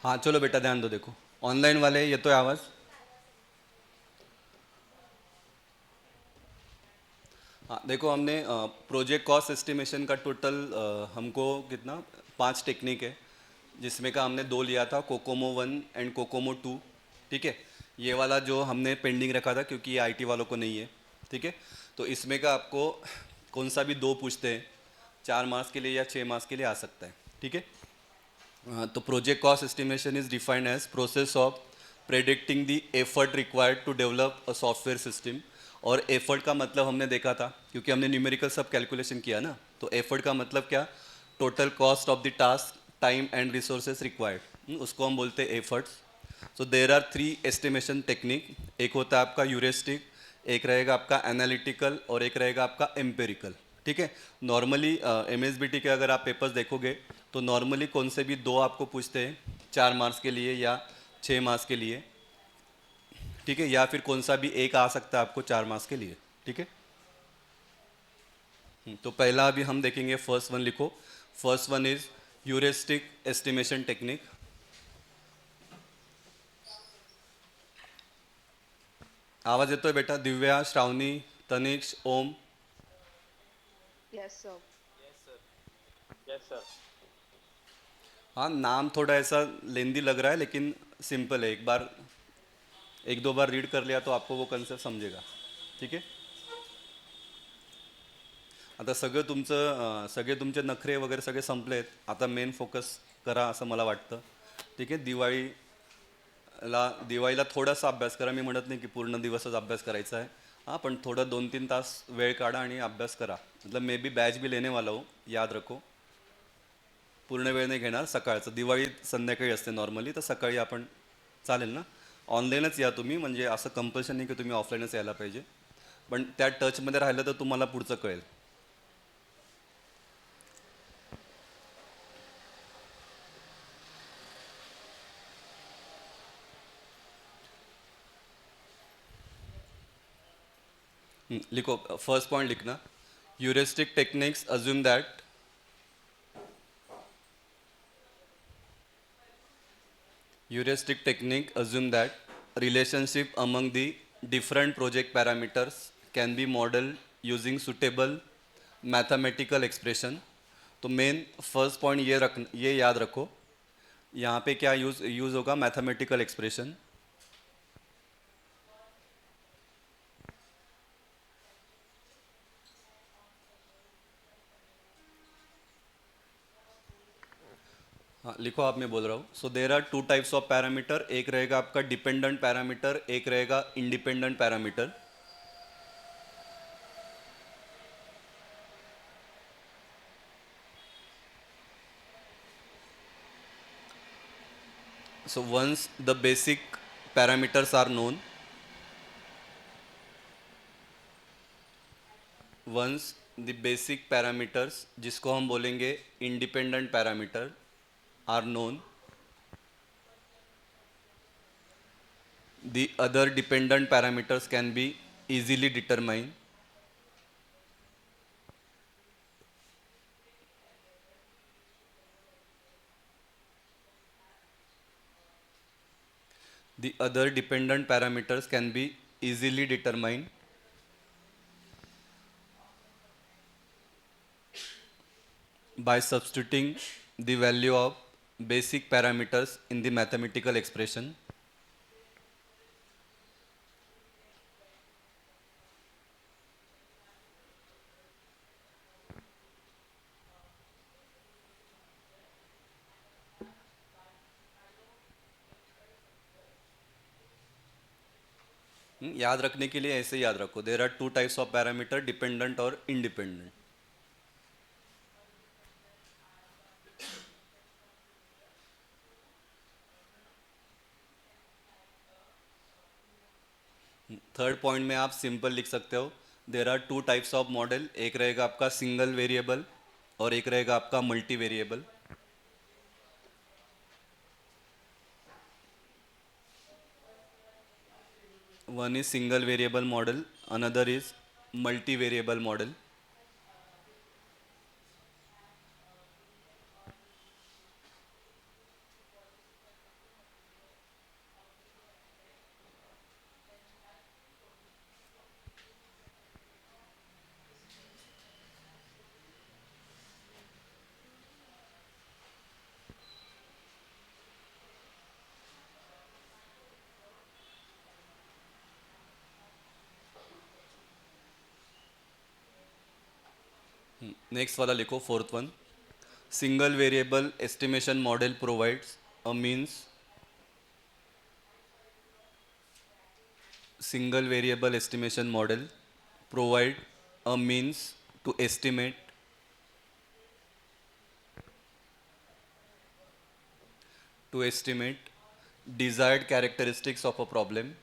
हाँ चलो बेटा ध्यान दो, देखो ऑनलाइन वाले ये तो है आवाज़। हाँ देखो, हमने प्रोजेक्ट कॉस्ट एस्टिमेशन का टोटल हमको कितना, 5 टेक्निक है, जिसमें का हमने 2 लिया था, कोकोमो 1 एंड कोकोमो 2। ठीक है, ये वाला जो हमने पेंडिंग रखा था क्योंकि ये आईटी वालों को नहीं है। ठीक है, तो इसमें का आपको कौन सा भी 2 पूछते हैं, 4 मार्क्स के लिए या 6 मार्क्स के लिए आ सकता है। ठीक है, तो project cost estimation is defined as process of predicting the effort required to develop a software system. और एफर्ट का मतलब हमने देखा था, क्योंकि हमने न्यूमेरिकल सब कैलकुलेशन किया ना, तो एफर्ट का मतलब क्या, total cost of the task, time and resources required, उसको हम बोलते हैं efforts. So there are 3 estimation technique. एक होता है आपका यूरिस्टिक, एक रहेगा आपका एनालिटिकल और एक रहेगा आपका एम्पेरिकल। ठीक है, नॉर्मली एमएसबीटी के अगर आप पेपर्स देखोगे तो नॉर्मली कौन से भी 2 आपको पूछते हैं, 4 मार्क्स के लिए या 6 मार्क्स के लिए। ठीक है, या फिर कौन सा भी एक आ सकता है आपको 4 मार्क्स के लिए। ठीक है, तो पहला अभी हम देखेंगे, फर्स्ट वन लिखो। First one is heuristic estimation technique. आवाज येतोय बेटा? दिव्या, श्रावणी, तनिक्ष, ओम। Yes, sir. Yes sir. हाँ, नाम थोड़ा ऐसा लेंदी लग रहा है लेकिन सिंपल है, एक दो बार रीड कर लिया तो आपको वो कंसेप्ट समझेगा। ठीक आहे, आता सगळे तुमचे नखरे वगैरे सगळे संपलेत, आता मेन फोकस करा असं मला वाटतं। ठीक आहे, दिवाळीला थोडासा अभ्यास करा, मी म्हणत नाही की पूर्ण दिवसच अभ्यास करायचा आहे। हां, पण थोडं 2-3 तास वेळ काढा आणि अभ्यास करा। मतलब मैं भी बैच भी लेने वाला हूँ, याद रखो। पूर्ण वेळ नाही घेणार, सकाळचं, दिवाळी संध्याकाळी असते नॉर्मली, तर सकाळी आपण, चालेल ना? ऑनलाईनच या तुम्ही, म्हणजे असं कंपल्शन नाही की तुम्ही ऑफलाईनच यायला पाहिजे, पण त्या टचमध्ये राहिलं तर तुम्हाला पुढचं कळेल। लिखो, फर्स्ट पॉइंट लिखना, heuristic techniques assume that, heuristic technique assume that relationship among the different project parameters can be modeled using suitable mathematical expression। तो मेन फर्स्ट पॉइंट ये याद रखो, यहाँ पे क्या यूज़ होगा, मैथमेटिकल एक्सप्रेशन। हाँ लिखो आप, मैं बोल रहा हूँ। So there are 2 types of parameter, एक रहेगा आपका डिपेंडेंट पैरामीटर, एक रहेगा independent parameter. So once the basic parameters are known, once the basic parameters जिसको हम बोलेंगे independent parameter are known, the other dependent parameters can be easily determined। The other dependent parameters can be easily determined by substituting the value of basic parameters in the mathematical expression। याद रखने के लिए ऐसे याद रखो, there are 2 types of parameter, dependent और independent. Third point में आप सिंपल लिख सकते हो, there are 2 types of model, एक रहेगा आपका सिंगल वेरिएबल और एक रहेगा आपका multi variable. One is single variable model, another is multi variable model. Next वाला लिखो, fourth one. Single variable estimation model provides a means, single variable estimation model provide a means to estimate desired characteristics of a problem.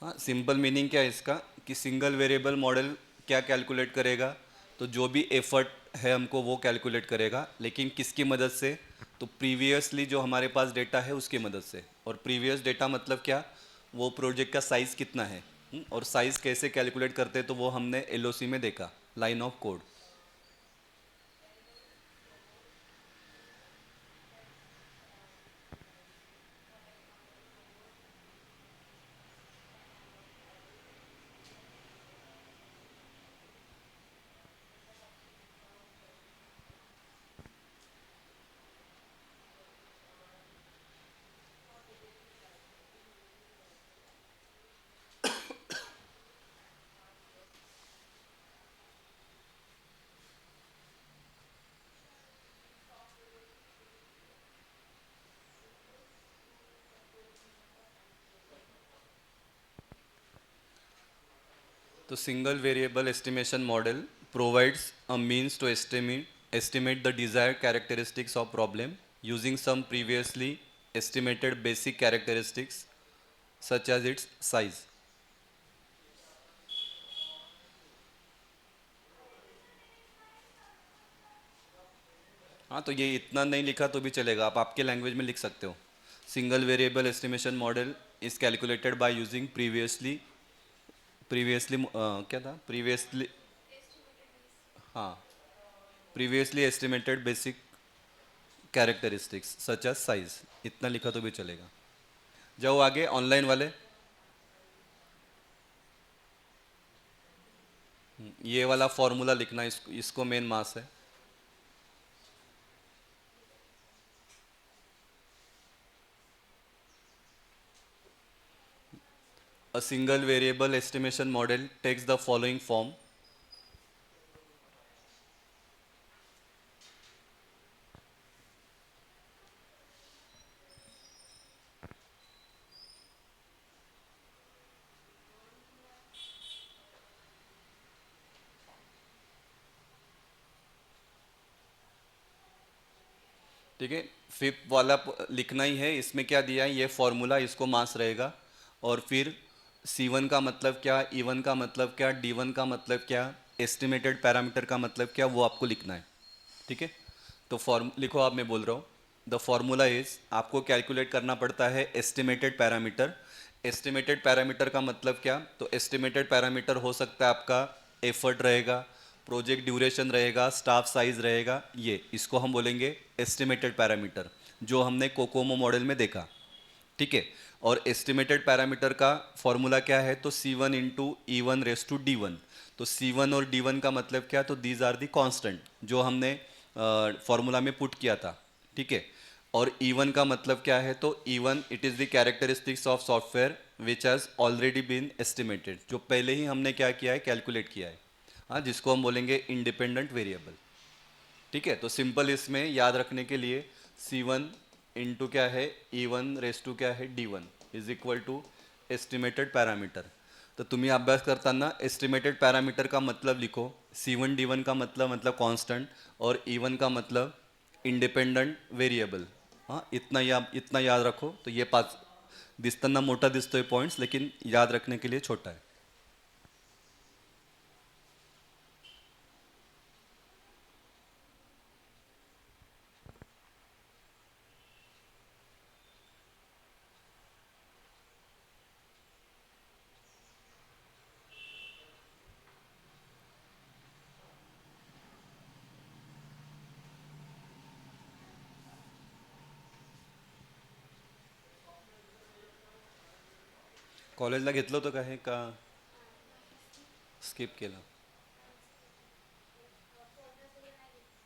हाँ, simple meaning क्या है इसका कि single variable model क्या calculate करेगा, तो जो भी एफर्ट है हमको वो कैलकुलेट करेगा, लेकिन किसकी मदद से, तो प्रीवियसली जो हमारे पास डेटा है उसकी मदद से। और प्रीवियस डेटा मतलब क्या, वो प्रोजेक्ट का साइज़ कितना है, और साइज़ कैसे कैलकुलेट करते हैं तो वो हमने एलओसी में देखा, लाइन ऑफ कोड। तो single variable estimation model provides a means to estimate the desired characteristics of problem using some previously estimated basic characteristics such as its size. हाँ, तो ये इतना नहीं लिखा तो भी चलेगा, आप आपके लैंग्वेज में लिख सकते हो। Single variable estimation model is calculated by using previously क्या था, प्रीवियसली, हाँ, previously estimated basic characteristics such as size, इतना लिखा तो भी चलेगा। जाओ आगे, ऑनलाइन वाले। ये वाला फॉर्मूला लिखना, इसको मेन मास है। A single variable estimation model takes the following form. ठीक है, फिफ्थ वाला लिखना ही है, इसमें क्या दिया है, ये फॉर्मूला, इसको मास रहेगा। और फिर C1 का मतलब क्या, E1 का मतलब क्या, D1 का मतलब क्या, एस्टिमेटेड पैरामीटर का मतलब क्या, वो आपको लिखना है। ठीक है, तो फॉर्म लिखो, आप, मैं बोल रहा हूँ। द फॉर्मूला इज, आपको कैलकुलेट करना पड़ता है एस्टिमेटेड पैरामीटर। एस्टिमेटेड पैरामीटर का मतलब क्या, तो एस्टिमेटेड पैरामीटर हो सकता है आपका एफर्ट रहेगा, प्रोजेक्ट ड्यूरेशन रहेगा, स्टाफ साइज रहेगा, ये इसको हम बोलेंगे एस्टिमेटेड पैरामीटर, जो हमने कोकोमो मॉडल में देखा। ठीक है, और एस्टिमेटेड पैरामीटर का फॉर्मूला क्या है, तो C1 one into E one raise to D one. तो C1 और D1 का मतलब क्या, तो दीज आर दी कांस्टेंट जो हमने फॉर्मूला में पुट किया था। ठीक है, और E1 का मतलब क्या है, तो E1 it is the characteristics of software which has already been estimated, जो पहले ही हमने क्या किया है, कैलकुलेट किया है। हाँ, जिसको हम बोलेंगे इंडिपेंडेंट वेरिएबल। ठीक है, तो सिंपल इसमें याद रखने के लिए C1 वन इंटू क्या है, E1 रेस टू क्या है, D1 is equal to estimated parameter. तर तुम्ही अभ्यास करताना एस्टिमेटेड पैरामीटर का मतलब लिखो, C1 D1 का मतलब कांस्टेंट, और E1 का मतलब इंडिपेंडेंट वेरिएबल। हाँ, इतना याद रखो, तो ये पाच दिसताना मोठा दिसतोय पॉइंट्स, लेकिन याद रखने के लिए छोटा है। कॉलेजला घेतलं होतं का हे, का स्किप केलं,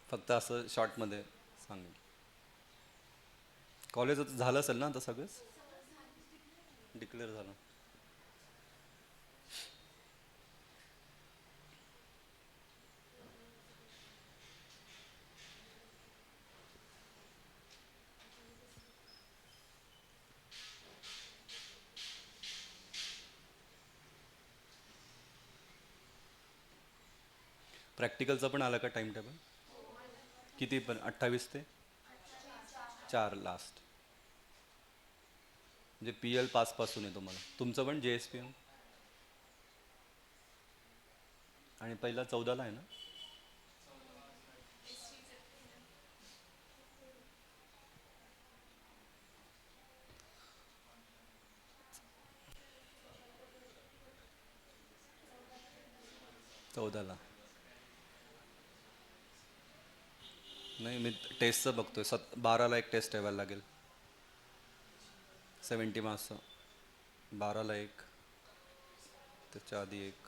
फक्त असं शॉर्टमध्ये सांगेल? कॉलेज झालं असेल ना आता सगळंच? डिक्लेअर झालं. प्रॅक्टिकलचं पण आलं का टाईम टेबल? किती पण 28 ते 4 लास्ट. म्हणजे पी एल पासपासून आहे तुम्हाला. तुमचं पण जे एस पी एम आणि पहिला 14ला आहे ना? 14ला. नाही मी टेस्टचं बघतोय. 12ला एक टेस्ट ठेवायला लागेल. 70 मार्क्सचं. 12ला एक, त्याच्या आधी एक.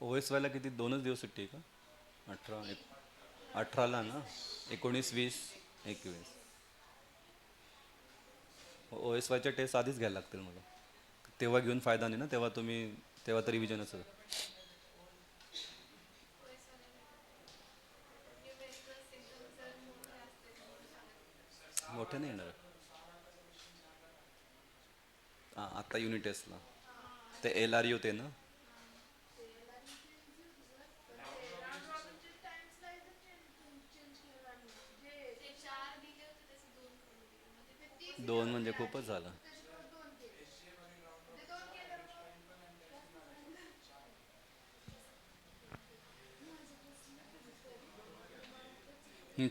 ओ एस वायला किती 2च दिवस सुट्टी आहे का? 18ला ना? 19, 20, 21. ओ एस वायच्या टेस्ट आधीच घ्यायला लागतील मला. तेव्हा घेऊन फायदा नाही ना, तेव्हा तुम्ही तेव्हा तर रिव्हिजनच मोठे नाही येणार. हां आत्ता युनिट टेस्टला ते एल आर यू ते ना. दोन म्हणजे खूपच झालं.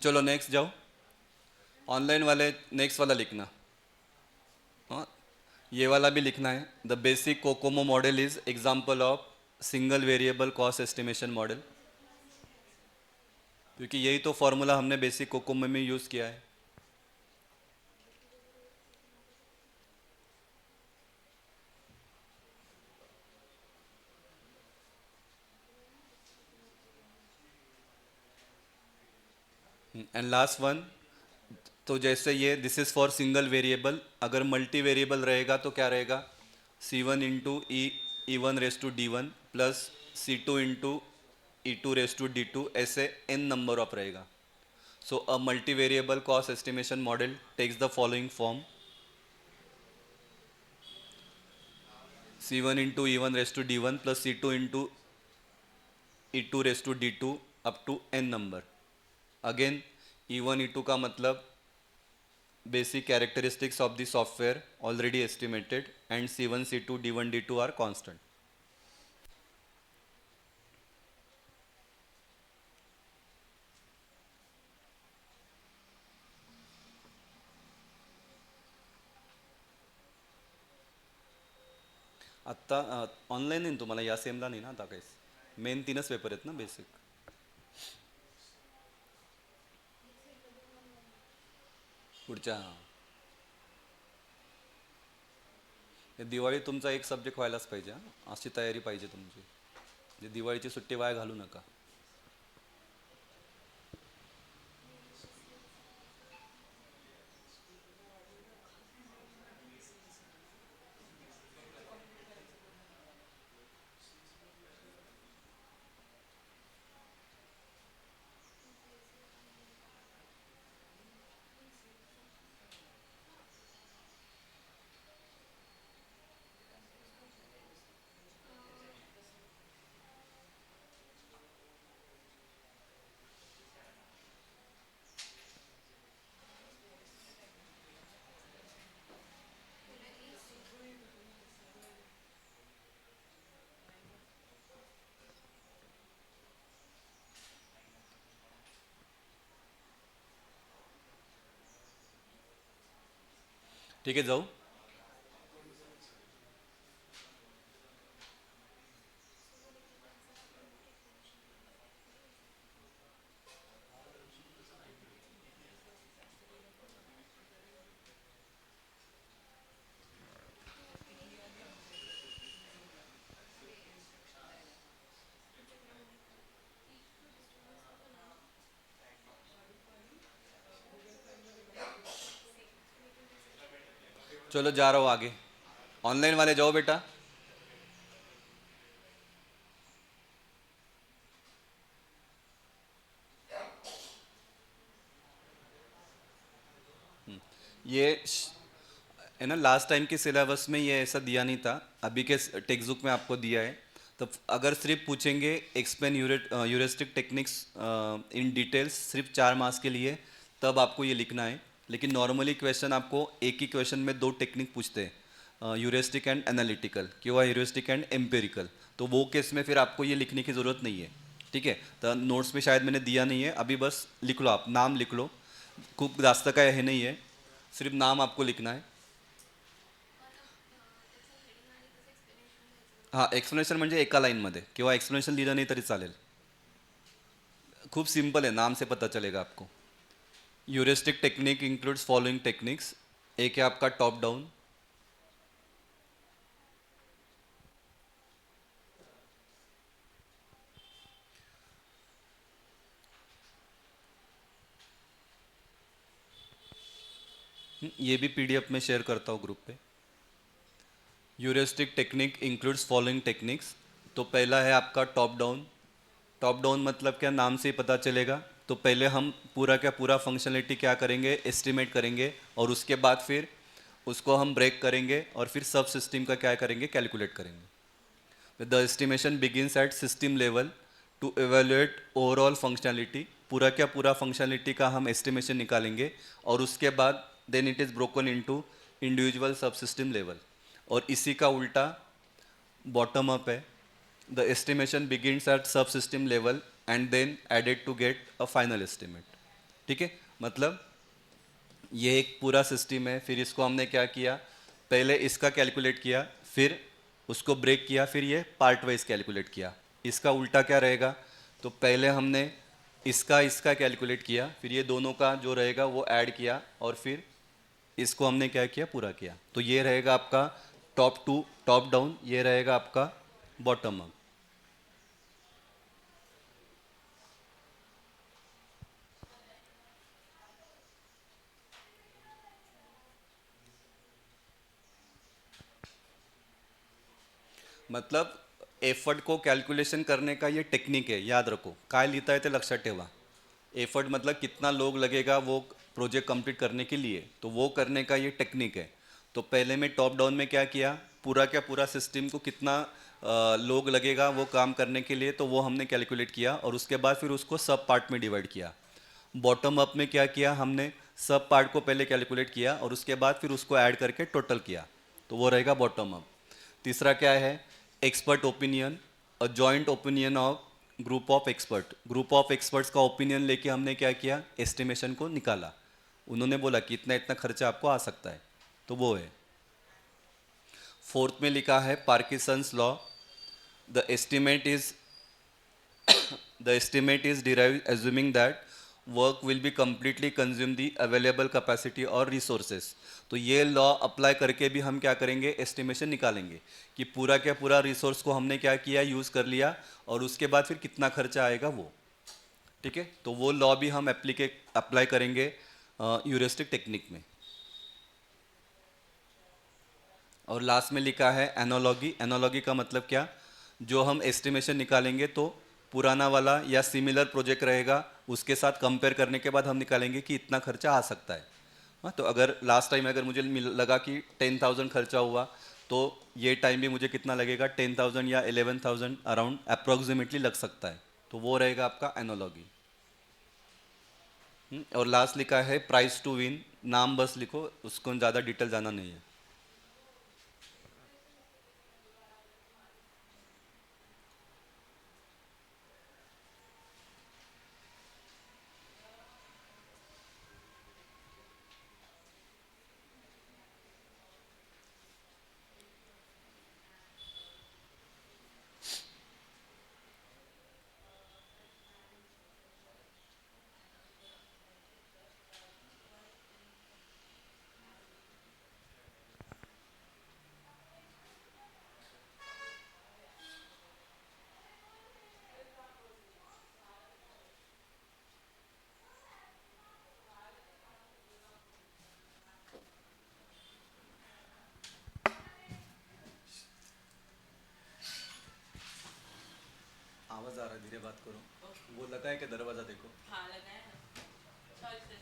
चलो नेक्स्ट जाओ. ऑनलाइन वाले नेक्स्ट वाला लिखना. हाँ ये वाला भी लिखना है. The basic COCOMO model is example of single variable cost estimation model. क्योंकि यही तो फॉर्मूला हमने बेसिक कोकोमो में यूज़ किया है. एंड लास्ट वन, तो जैसे ये this is for single variable. अगर मल्टी वेरिएबल रहेगा तो क्या रहेगा? C1 into E one raise to D1 plus C2 into E2 raise to D2, ऐसे n नंबर ऑफ रहेगा. So a multi variable cost estimation model takes the following form. C1 into E1 raise to D1 plus C2 into E2 raise to D2 up to n number. Again E1 E2 का मतलब basic characteristics of the software already estimated, and C1 C2 D1 D2 are constant. आत्ता online आहे ना तुम्हाला, या सेमला नाही ना आता काहीच. मेन 3च पेपर आहेत ना बेसिक. पुढच्या दिवाळीत तुमचा एक सब्जेक्ट व्हायलाच पाहिजे. अशी तयारी पाहिजे तुमची. म्हणजे दिवाळीची सुट्टी वाया घालू नका. ठीक आहे जाऊ. चलो जा रहा हूँ आगे। ऑनलाइन वाले जाओ बेटा। ये है ना, लास्ट टाइम के सिलेबस में ये ऐसा दिया नहीं था, अभी के टेक्स्ट बुक में आपको दिया है। तो अगर सिर्फ पूछेंगे एक्सप्लेन यूरिस्टिक टेक्निक्स इन डिटेल्स सिर्फ 4 मार्क्स के लिए, तब आपको ये लिखना है। लेकिन नॉर्मली क्वेश्चन आपको एक ही क्वेश्चन में 2 टेक्निक पूछते हैं, यूरिस्टिक एंड एनालिटिकल किंवा ह्यूरिस्टिक एंड एम्पेरिकल। तो वो केस में फिर आपको ये लिखने की ज़रूरत नहीं है। ठीक है, तो नोट्स में शायद मैंने दिया नहीं है, अभी बस लिख लो, आप नाम लिख लो। खूब जास्त काय हे नाही आहे, सिर्फ नाम आपको लिखना है। हां, एक्सप्लेनेशन म्हणजे एका लाईनमध्ये किंवा एक्सप्लेनेशन लिहिलं नाही तरी चालेल। खूप सिंपल है, नाम से पता चलेगा आपको। यूरिस्टिक टेक्निक इंक्लूड्स फॉलोइंग टेक्निक्स। एक है आपका टॉप डाउन। ये भी पीडीएफ में शेयर करता हूँ ग्रुप पे। यूरिस्टिक टेक्निक इंक्लूड्स फॉलोइंग टेक्निक्स। तो पहला है आपका टॉप डाउन। टॉप डाउन मतलब क्या, नाम से ही पता चलेगा। तो पहले हम पूरा क्या पूरा फंक्शनलिटी क्या करेंगे, एस्टिमेट करेंगे, और उसके बाद फिर उसको हम ब्रेक करेंगे और फिर सब सिस्टम का क्या करेंगे, कैलकुलेट करेंगे। The estimation begins at system level to evaluate overall functionality. पूरा क्या पूरा फंक्शनलिटी का हम एस्टिमेशन निकालेंगे, और उसके बाद then it is broken into individual subsystem level. और इसी का उल्टा बॉटम अप है। The estimation begins at subsystem level and then added to get a final estimate. ठीक है, मतलब ये एक पूरा सिस्टम है, फिर इसको हमने क्या किया, पहले इसका कैलकुलेट किया, फिर उसको ब्रेक किया, फिर ये पार्ट वाइज कैलकुलेट किया। इसका उल्टा क्या रहेगा, तो पहले हमने इसका इसका कैलकुलेट किया, फिर ये दोनों का जो रहेगा वो ऐड किया, और फिर इसको हमने क्या किया, पूरा किया। तो ये रहेगा आपका टॉप डाउन, ये रहेगा आपका बॉटम अप। मतलब एफर्ट को कैलकुलेशन करने का ये टेक्निक है, याद रखो। काय लिहिता है ते लक्षात ठेवा। एफर्ट मतलब कितना लोग लगेगा वो प्रोजेक्ट कंप्लीट करने के लिए, तो वो करने का ये टेक्निक है। तो पहले में टॉप डाउन में क्या किया, पूरा क्या पूरा सिस्टम को कितना लोग लगेगा वो काम करने के लिए, तो वो हमने कैलकुलेट किया, और उसके बाद फिर उसको सब पार्ट में डिवाइड किया। बॉटम अप में क्या किया हमने, सब पार्ट को पहले कैलकुलेट किया, और उसके बाद फिर उसको ऐड करके टोटल किया, तो वो रहेगा बॉटम अप। तीसरा क्या है, expert opinion, a joint opinion of group of expert. Group of experts का ओपिनियन लेके हमने क्या किया, एस्टिमेशन को निकाला। उन्होंने बोला कि इतना इतना खर्चा आपको आ सकता है, तो वो है। फोर्थ में लिखा है Parkinson's law. The estimate is the estimate is derived assuming that work will be completely consume the available capacity और resources। तो ये लॉ अप्लाई करके भी हम क्या करेंगे, एस्टिमेशन निकालेंगे कि पूरा क्या पूरा रिसोर्स को हमने क्या किया, यूज़ कर लिया, और उसके बाद फिर कितना खर्चा आएगा वो। ठीक है, तो वो लॉ भी हम अप्लाई करेंगे यूरिस्टिक टेक्निक में। और लास्ट में लिखा है एनालॉगी। एनालॉगी का मतलब क्या, जो हम एस्टिमेशन निकालेंगे तो पुराना वाला या सिमिलर प्रोजेक्ट रहेगा, उसके साथ कंपेयर करने के बाद हम निकालेंगे कि इतना खर्चा आ सकता है। हाँ, तो अगर लास्ट टाइम अगर मुझे लगा कि 10,000 खर्चा हुआ, तो ये टाइम भी मुझे कितना लगेगा, 10,000 या 11,000 अराउंड अप्रोक्सीमेटली लग सकता है। तो वो रहेगा आपका एनालॉगी। और लास्ट लिखा है प्राइस टू विन। नाम बस लिखो, उसको ज़्यादा डिटेल जाना नहीं है। आवाज़ आ रहा है, धीरे बात करो। वो लगा है कि दरवाज़ा देखो। हाँ लगाया ना। चल से।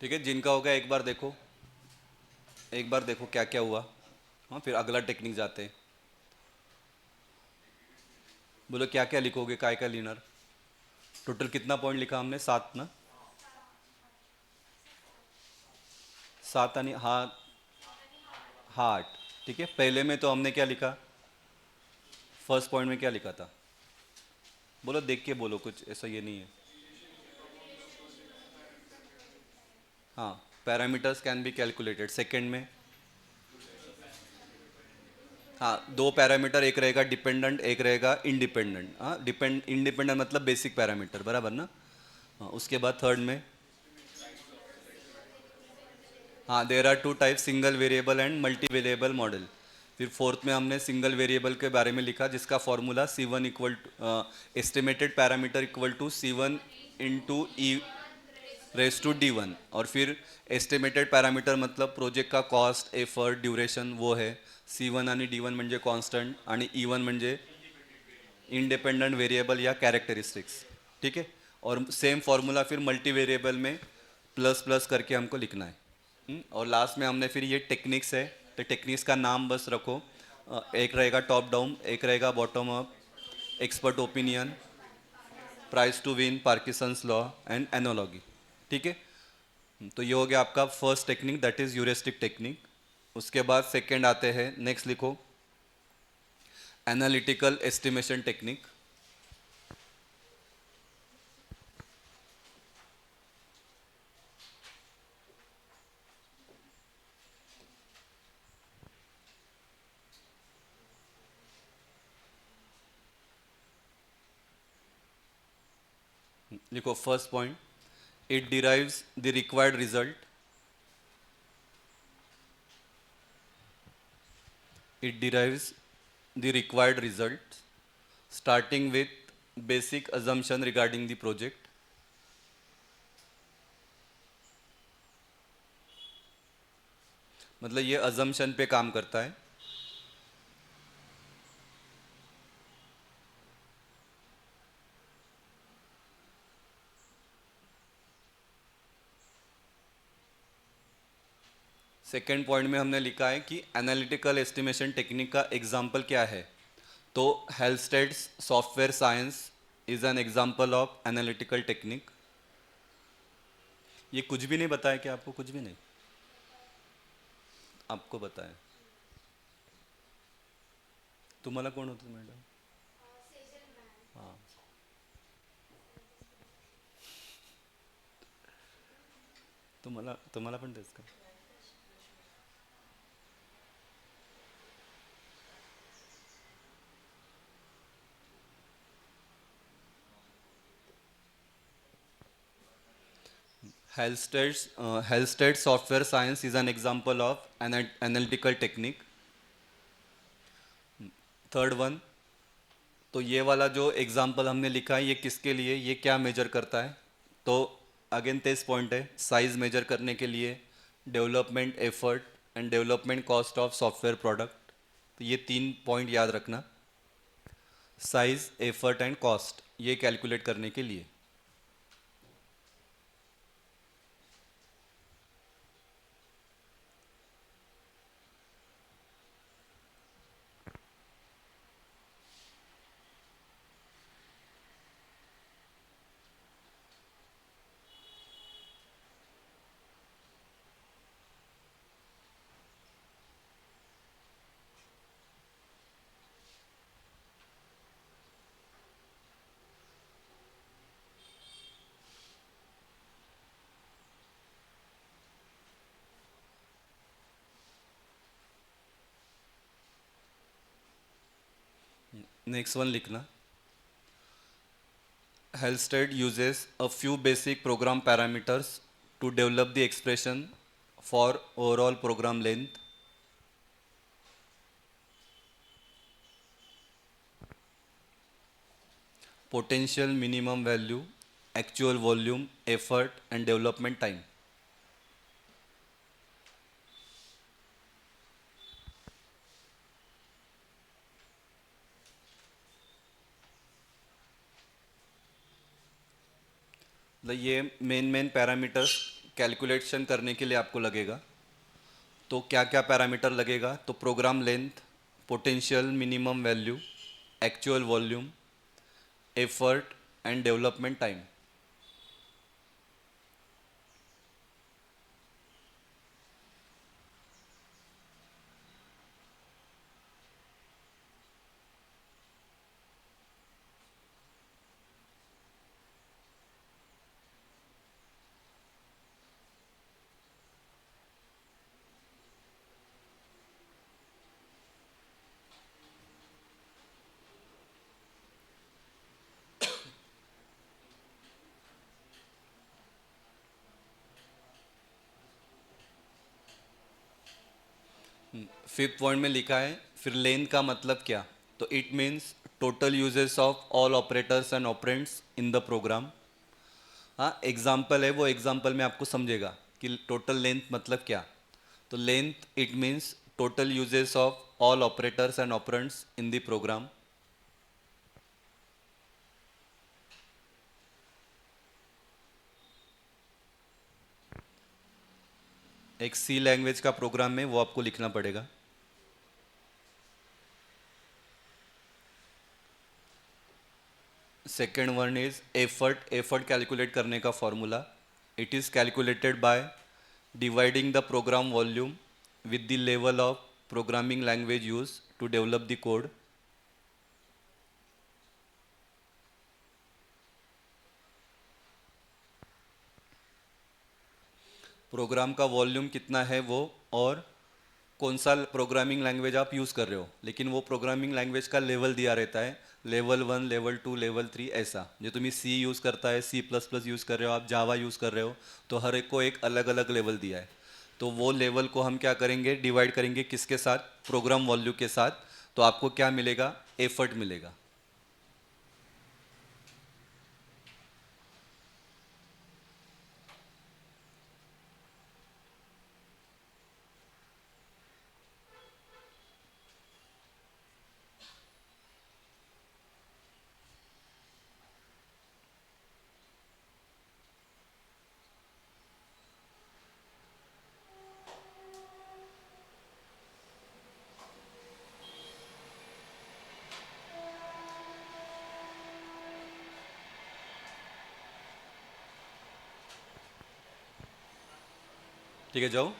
ठीक है, जिनका होगा एक बार देखो क्या क्या हुआ। हाँ, फिर अगला टेक्निक जाते हैं। बोलो क्या क्या लिखोगे, काय का लीनर। टोटल कितना पॉइंट लिखा हमने, 7 ना। 7 आणि हा, 8। ठीक है, पहले में तो हमने क्या लिखा, फर्स्ट पॉइंट में क्या लिखा था। बोलो देख के बोलो, कुछ ऐसा ये नहीं है। हाँ, parameters can be calculated. Second में हाँ, 2 पैरामीटर, एक रहेगा डिपेंडेंट, एक रहेगा इंडिपेंडेंट। हाँ, इंडिपेंडेंट मतलब बेसिक पैरामीटर, बराबर ना। हाँ, उसके बाद थर्ड में हाँ, there are 2 type, single variable and multi variable model. फिर फोर्थ में हमने सिंगल वेरिएबल के बारे में लिखा, जिसका formula C1 equal estimated parameter equal to C1 into E raise to D1। और फिर एस्टिमेटेड पैरामीटर मतलब प्रोजेक्ट का कॉस्ट, एफर्ट, ड्युरेशन वो है। C1 आणि D1 म्हणजे कॉन्स्टंट आणि E1 म्हणजे इंडिपेंडेंट वेरिएबल या कैरेक्टरिस्टिक्स। ठीक है, और सेम फॉर्मूला फिर मल्टी वेरिएबल में प्लस प्लस करके हमको लिखना है। और लास्ट में हमने फिर ये टेक्निक्स है, तो टेक्निक्स का नाम बस रखो। एक रहेगा टॉप डाउन, एक रहेगा bottom up, expert opinion, price to win, Parkinson's law and analogy. ठीक है, तो ये हो गया आपका first technique, that is heuristic technique. उसके बाद सेकेंड आते हैं, नेक्स्ट लिखो, एनालिटिकल एस्टिमेशन टेक्निक। लिखो first point, it derives the required result, it derives the required result starting with basic assumption regarding the project। मतलब ये assumption पे काम करता है। सेकेंड पॉइंट में हमने लिखा है कि एनालिटिकल एस्टिमेशन टेक्निक का एग्जाम्पल क्या है, तो Halstead's software science is an example of analytical technique. ये कुछ भी नहीं बताया क्या आपको, कुछ भी नहीं आपको बताया। तुम्हाला कोण होतं मॅडम? हां, तुम्हाला तुम्हाला पण तेच का? Halstead software science is an example of an analytical technique। Third one, तो ये वाला जो एग्जाम्पल हमने लिखा है ये किसके लिए, ये क्या मेजर करता है, तो अगेन तेज पॉइंट है, साइज मेजर करने के लिए, development effort and development cost of software product. तो ये 3 पॉइंट याद रखना, साइज, एफर्ट एंड कॉस्ट, ये कैलकुलेट करने के लिए। नेक्स्ट वन लिखना, Halstead uses a few basic program parameters to develop the expression for overall program length। Potential minimum value, actual volume, effort and development time. मतलब ये main parameters calculation करने के लिए आपको लगेगा। तो क्या क्या पैरामीटर लगेगा? तो program length, potential minimum value, actual volume, effort and development time. Fifth point में लिखा है फिर लेंथ का मतलब क्या? तो it means total usages of all operators and operands in the program. हाँ, एग्जाम्पल है, वो एग्जाम्पल में आपको समझेगा कि टोटल लेंथ मतलब क्या। तो length it means total usages of all operators and operands in the program. एक सी लैंग्वेज का प्रोग्राम में वो आपको लिखना पड़ेगा। Second one is effort. Effort calculate करने का formula, it is calculated by dividing the program volume with the level of programming language used to develop the code. Program का वॉल्यूम कितना है वो, और कौन सा प्रोग्रामिंग लैंग्वेज आप यूज़ कर रहे हो, लेकिन वो प्रोग्रामिंग लैंग्वेज का लेवल दिया रहता है, लेवल 1, लेवल 2, लेवल 3 ऐसा। जो तुम्हें सी यूज़ करता है, सी प्लस प्लस यूज़ कर रहे हो, आप जावा यूज़ कर रहे हो, तो हर एक को एक अलग अलग लेवल दिया है। तो वो लेवल को हम क्या करेंगे, डिवाइड करेंगे किसके साथ? प्रोग्राम वॉल्यूम के साथ। तो आपको क्या मिलेगा? एफर्ट मिलेगा। ठीक है, जाओ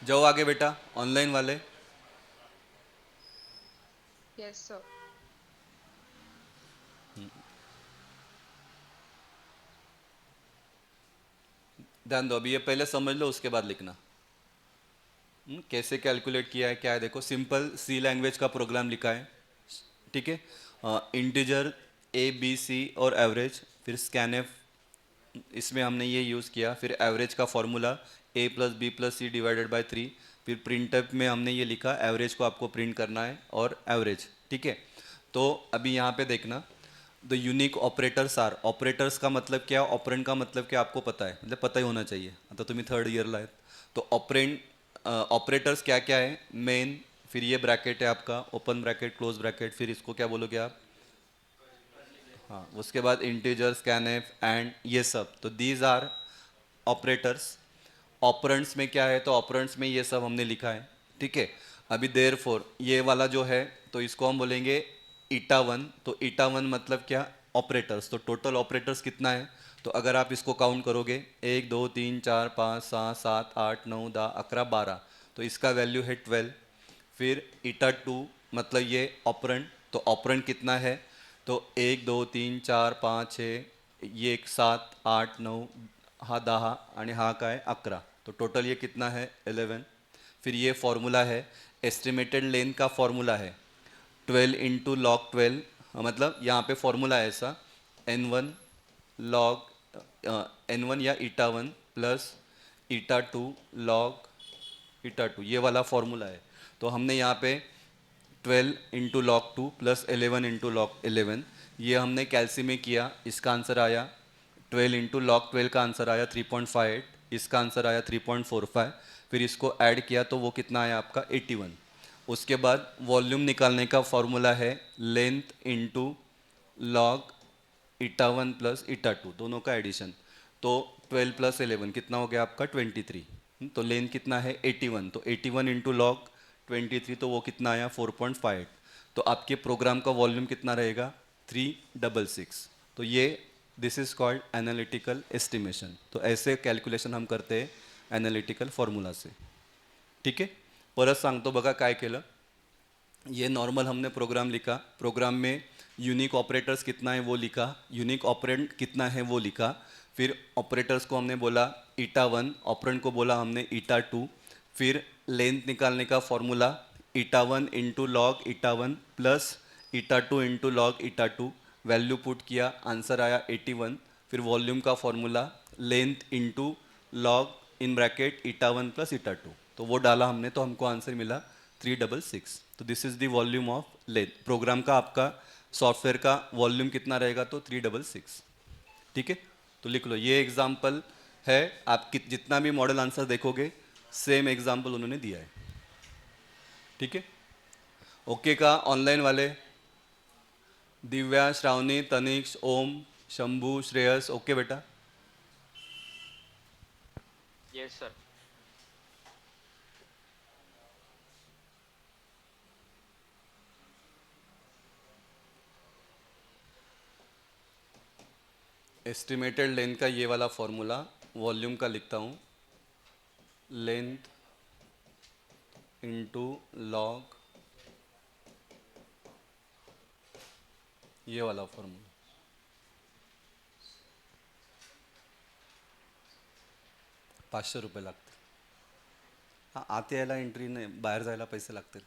जाओ आगे बेटा, ऑनलाइन वाले। Yes, sir. ध्यान दो, अभी ये पहले समझ लो, उसके बाद लिखना। कैसे कैलकुलेट किया है, क्या है, देखो सिंपल सी लैंग्वेज का प्रोग्राम लिखा है। ठीक है, इंटीजर ए बी सी और एवरेज, फिर स्कैनएफ, इसमें हमने ये यूज़ किया। फिर एवरेज का formula A plus B plus C divided by 3। फिर प्रिंटअप में हमने ये लिखा, एवरेज को आपको प्रिंट करना है और एवरेज। ठीक है, तो अभी यहाँ पे देखना, the unique operators are. Operators का मतलब क्या, ऑपरेंड का मतलब क्या आपको पता है, मतलब पता ही होना चाहिए, आता तुम्ही थर्ड ईयरला आहेत। तो ऑपरेंड ऑपरेटर्स क्या क्या है, मेन, फिर ये ब्रैकेट है आपका, ओपन ब्रैकेट क्लोज ब्रैकेट, फिर इसको क्या बोलोगे आप? हाँ, उसके बाद इंटीजर, स्कैनएफ एंड ये सब, तो दीज आर ऑपरेटर्स। ऑपरेंड्स में क्या है, तो ऑपरेंड्स में ये सब हमने लिखा है। ठीक है, अभी देयर फोर ये वाला जो है, तो इसको हम बोलेंगे ईटा वन। तो ईटा वन मतलब क्या? ऑपरेटर्स। तो टोटल ऑपरेटर्स कितना है, तो अगर आप इसको काउंट करोगे, 1 2 3 4 5 7 8 9 10 11 12, तो इसका वैल्यू है 12। फिर ईटा टू मतलब ये ऑपरेंड, तो ऑपरेंड कितना है, तो 1 2 3 4 5 6, ये 7 8 9, हा 10 आणि हा काय 11, तो टोटल ये कितना है 11। फिर ये फॉर्मूला है, एस्टिमेटेड लेंथ का फॉर्मूला है 12 इंटू लॉग 12, मतलब यहाँ पे फॉर्मूला है ऐसा, N1 लॉग N1 या eta one plus eta two log eta two, ये वाला फॉर्मूला है। तो हमने यहाँ पे 12 into log 2 plus 11 into log 11, ये हमने कैलसी में किया, इसका आंसर आया 12 इंटू लॉग 12 का आंसर आया 3.58, इसका आंसर आया 3.45, फिर इसको ऐड किया तो वो कितना आया आपका 81। उसके बाद वॉल्यूम निकालने का फॉर्मूला है लेंथ इंटू लॉग ईटा 1 प्लस ईटा 2, दोनों का एडिशन। तो 12 प्लस 11 कितना हो गया आपका 23। तो लेंथ कितना है 81, तो 81 इंटू लॉग 23, तो वो कितना आया 4.58। तो आपके प्रोग्राम का वॉल्यूम कितना रहेगा 366। तो ये this is called analytical estimation. तो ऐसे कैलकुलेशन हम करते हैं एनालिटिकल फॉर्मूला से। ठीक आहे, परत सांगतो बघा काय केलं। ये नॉर्मल हमने प्रोग्राम लिखा, प्रोग्राम में यूनिक ऑपरेटर्स कितना है वो लिखा, यूनिक ऑपरेंड कितना है वो लिखा, फिर ऑपरेटर्स को हमने बोला ईटा 1, ऑपरेंड को बोला हमने ईटा 2, फिर लेंथ निकालने का फॉर्मूला ईटा 1 इंटू लॉग ईटा 1 प्लस ईटा 2 इंटू लॉग ईटा 2, वैल्यू पुट किया, आंसर आया 81। फिर वॉल्यूम का formula length into log in bracket eta 1 plus eta 2, तो वो डाला हमने, तो हमको आंसर मिला 366। तो this is the volume of length. Program का आपका सॉफ्टवेयर का वॉल्यूम कितना रहेगा तो 366। ठीक है, तो लिख लो, ये एग्जाम्पल है। आप जितना भी मॉडल आंसर देखोगे सेम एग्जाम्पल उन्होंने दिया है। ठीक है, ओके का ऑनलाइन वाले दिव्या, श्रावणी, तनिक्ष, ओम, शंभू, श्रेयस, ओके बेटा। Yes, sir. एस्टिमेटेड लेंथ का ये वाला फॉर्मूला वॉल्यूम का लिखता हूँ, लेंथ इंटू लॉग, ये वाला फॉर्मूला। 500 रुपये लागतील। हां, आत यायला एंट्री नाही, बाहेर जायला पैसे लागतील।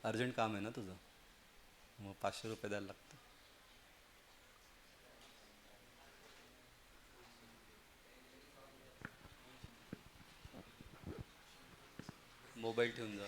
अर्जंट काम आहे ना तुझं, मग 500 रुपये द्यायला लागतं। मोबाईल ठेवून जा।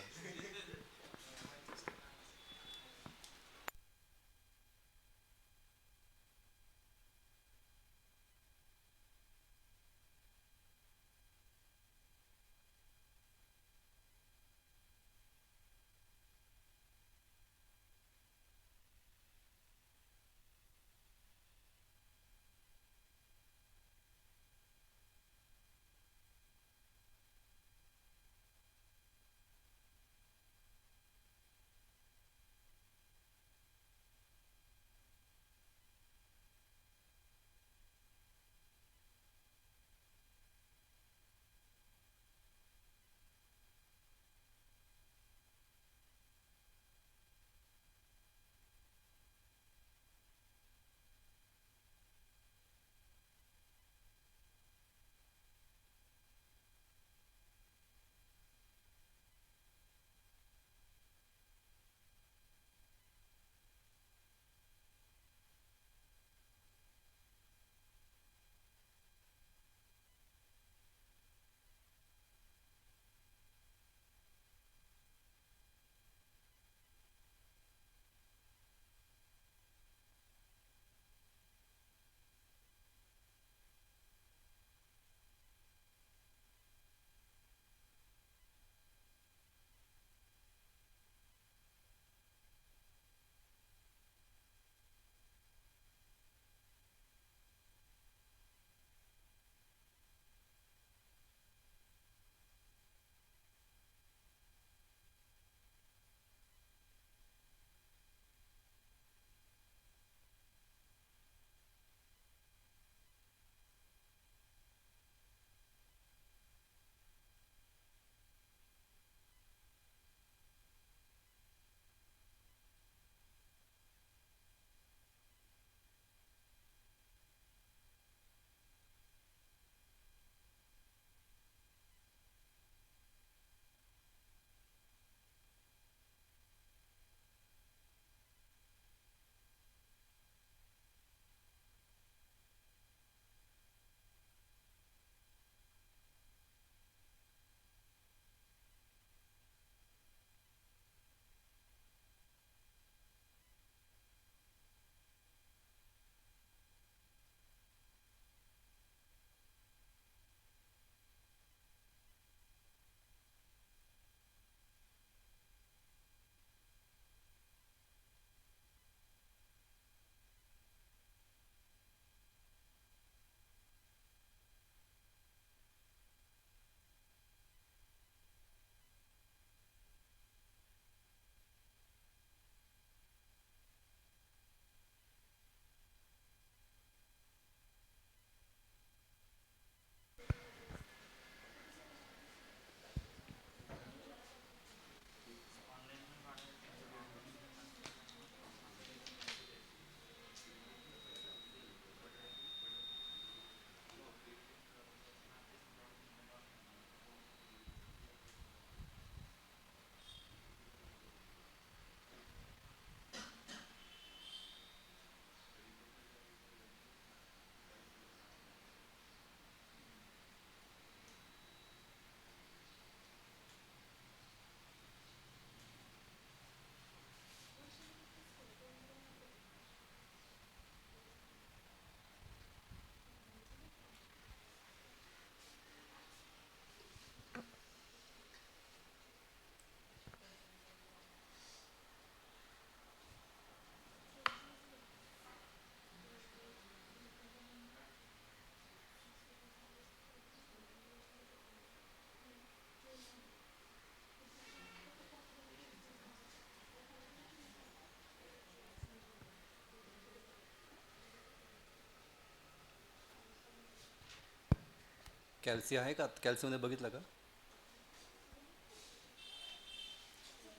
कॅल्सी आहे का कॅल्सीमध्ये बघितलं का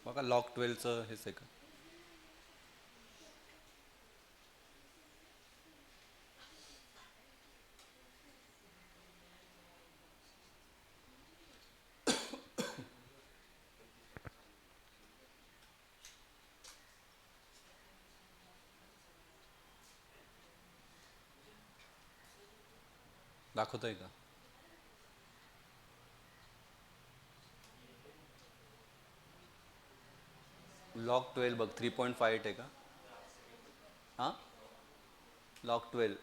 बघा लॉक 12चं हेच आहे का दाखवतंय का लॉक 12 बघ 3.58 आहे का हां लॉक 12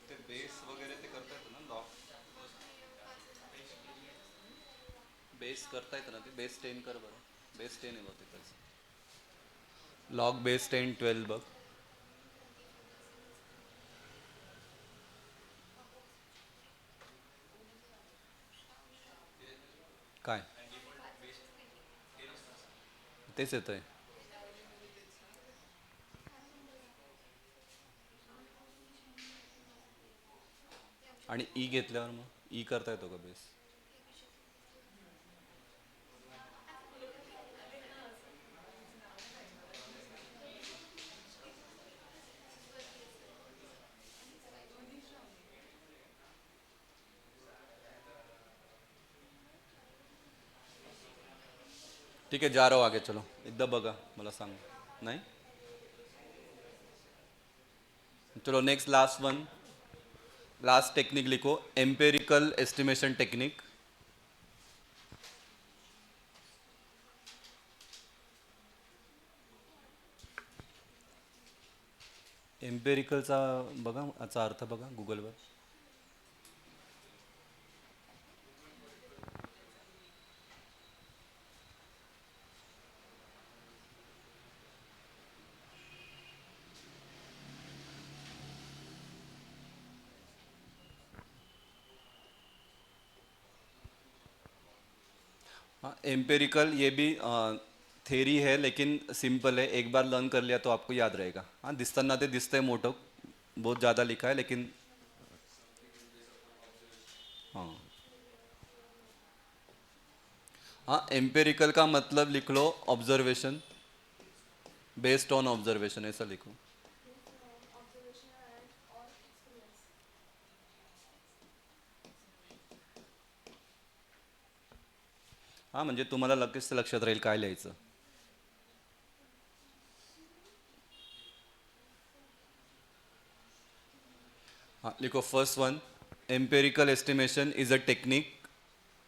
ते बेस वगैरे ते करता येतं ना लॉक बेस करता येतं ना ते बेस 10 कर बरं बेस 10 आहे बघ तिथंच लॉक बेस 10 12 बघ काय तेच येतं आहे आणि ई घेतल्यावर मग ई करता येतो का बेस ठीक है जा रहा हूँ आगे चलो एकदा बघा मला सांग नाही चलो next last one last technique लिखो एम्पेरिकल एस्टिमेशन टेक्निक एम्पेरिकलचा बघा याचा अर्थ बघा गुगलवर हाँ एम्पेरिकल ये भी थेरी है लेकिन सिंपल है एक बार लर्न कर लिया तो आपको याद रहेगा हाँ दिसताना ते दिसतंय मोठं बहुत ज़्यादा लिखा है लेकिन हाँ हाँ एम्पेरिकल का मतलब लिख लो ऑब्जर्वेशन बेस्ड ऑन ऑब्जर्वेशन ऐसा लिखो हाँ म्हणजे तुम्हाला लगेच लक्षात राहील काय लिहायचं हाँ लिखो first one empirical estimation is a technique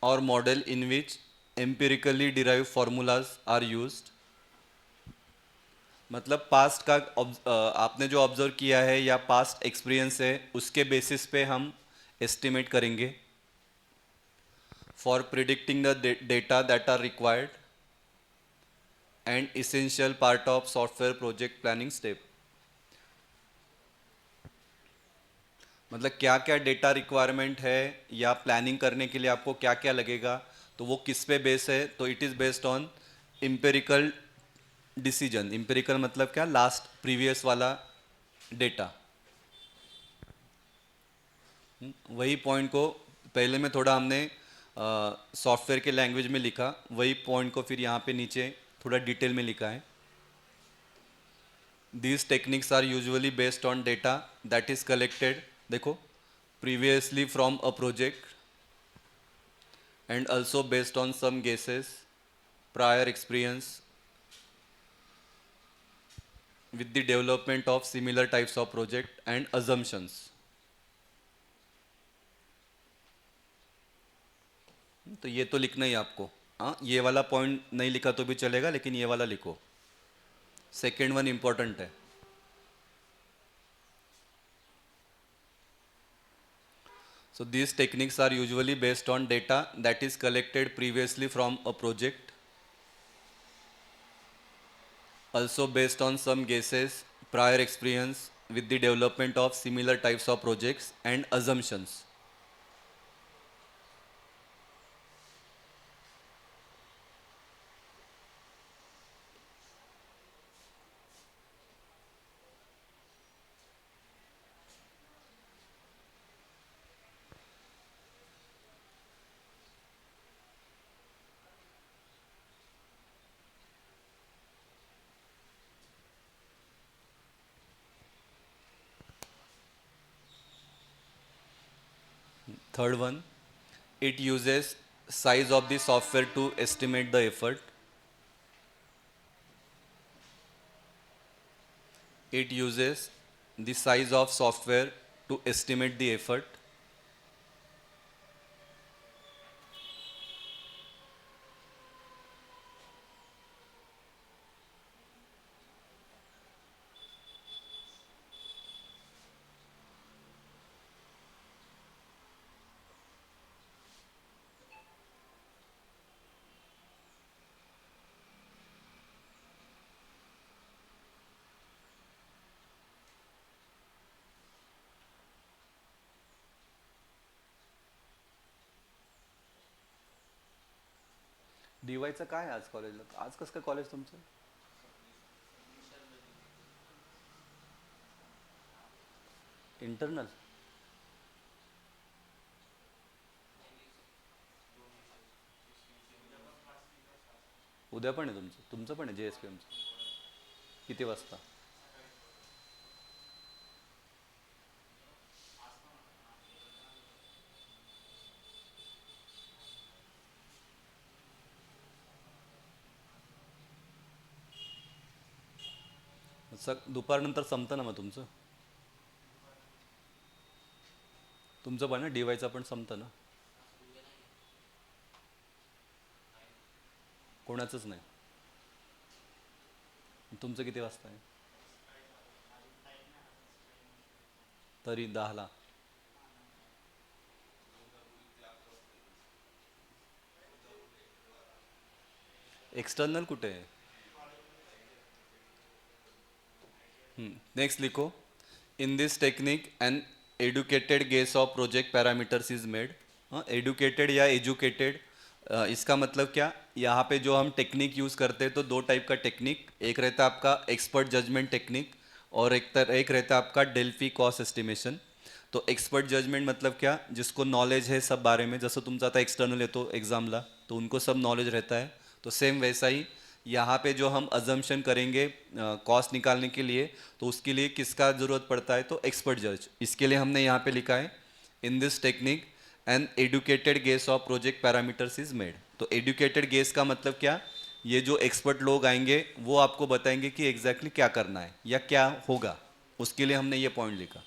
और model in which empirically derive formulas are used मतलब पास्ट का आपने जो ऑब्जर्व किया है या पास्ट एक्सपीरियंस है उसके बेसिस पे हम एस्टिमेट करेंगे for predicting the data that are required and essential part of software project planning step मतलब क्या क्या डेटा रिक्वायरमेंट है या प्लानिंग करने के लिए आपको क्या क्या लगेगा तो वो किस पे बेस है तो it is based on empirical decision empirical मतलब क्या लास्ट प्रीवियस वाला डेटा वही पॉइंट को पहले में थोड़ा हमने सॉफ्टवेयर के लैंग्वेज में लिखा वही पॉइंट को फिर यहाँ पे नीचे थोड़ा डिटेल में लिखा है these techniques are usually based on data that is collected देखो previously from a project and also based on some guesses prior experience with the development of similar types of project and assumptions तो ये तो लिखना ही आपको। हाँ, ये वाला point नहीं लिखा तो भी चलेगा, लेकिन ये वाला लिखो। सेकेंड वन इम्पॉर्टेंट है। So these techniques are usually based on data that is collected previously from a project, also based on some guesses, prior experience with the development of similar types of projects and assumptions. Third one, it uses size of the software to estimate the effort. It uses the size of software to estimate the effort. DYचं काय आहे आज कॉलेजला? आज कसं काय college तुमचं? Internal? उद्या पण आहे तुमचं पण आहे JSPMचं? किती वाजता? दुपारनंतर संपतं ना मग तुमचं पण ना DYचं पण संपतं ना? कोणाचंच नाही. तुमचं किती वाजता आहे? तरी 10ला. एक्सटर्नल कुठे आहे? नेक्स्ट लिखो. In this technique an educated guess of project parameters is made. Educated या एजुकेटेड, इसका मतलब क्या? यहाँ पे जो हम टेक्निक यूज़ करते हैं तो दो टाइप का टेक्निक, एक रहता है आपका एक्सपर्ट जजमेंट टेक्निक और एक रहता है आपका डेल्फी कॉस्ट एस्टिमेशन. तो एक्सपर्ट जजमेंट मतलब क्या? जिसको नॉलेज है सब बारे में, जसं तुमचं आता एक्सटर्नल येतो एग्जामला तो उनको सब नॉलेज रहता है. तो सेम वैसा ही यहाँ पे जो हम अजम्पशन करेंगे कॉस्ट निकालने के लिए, तो उसके लिए किसका ज़रूरत पड़ता है? तो एक्सपर्ट जज. इसके लिए हमने यहाँ पे लिखा है in this technique an educated guess of project parameters is made. तो एडुकेटेड गेस का मतलब क्या? ये जो एक्सपर्ट लोग आएंगे वो आपको बताएंगे कि एग्जैक्टली क्या करना है या क्या होगा, उसके लिए हमने ये पॉइंट लिखा.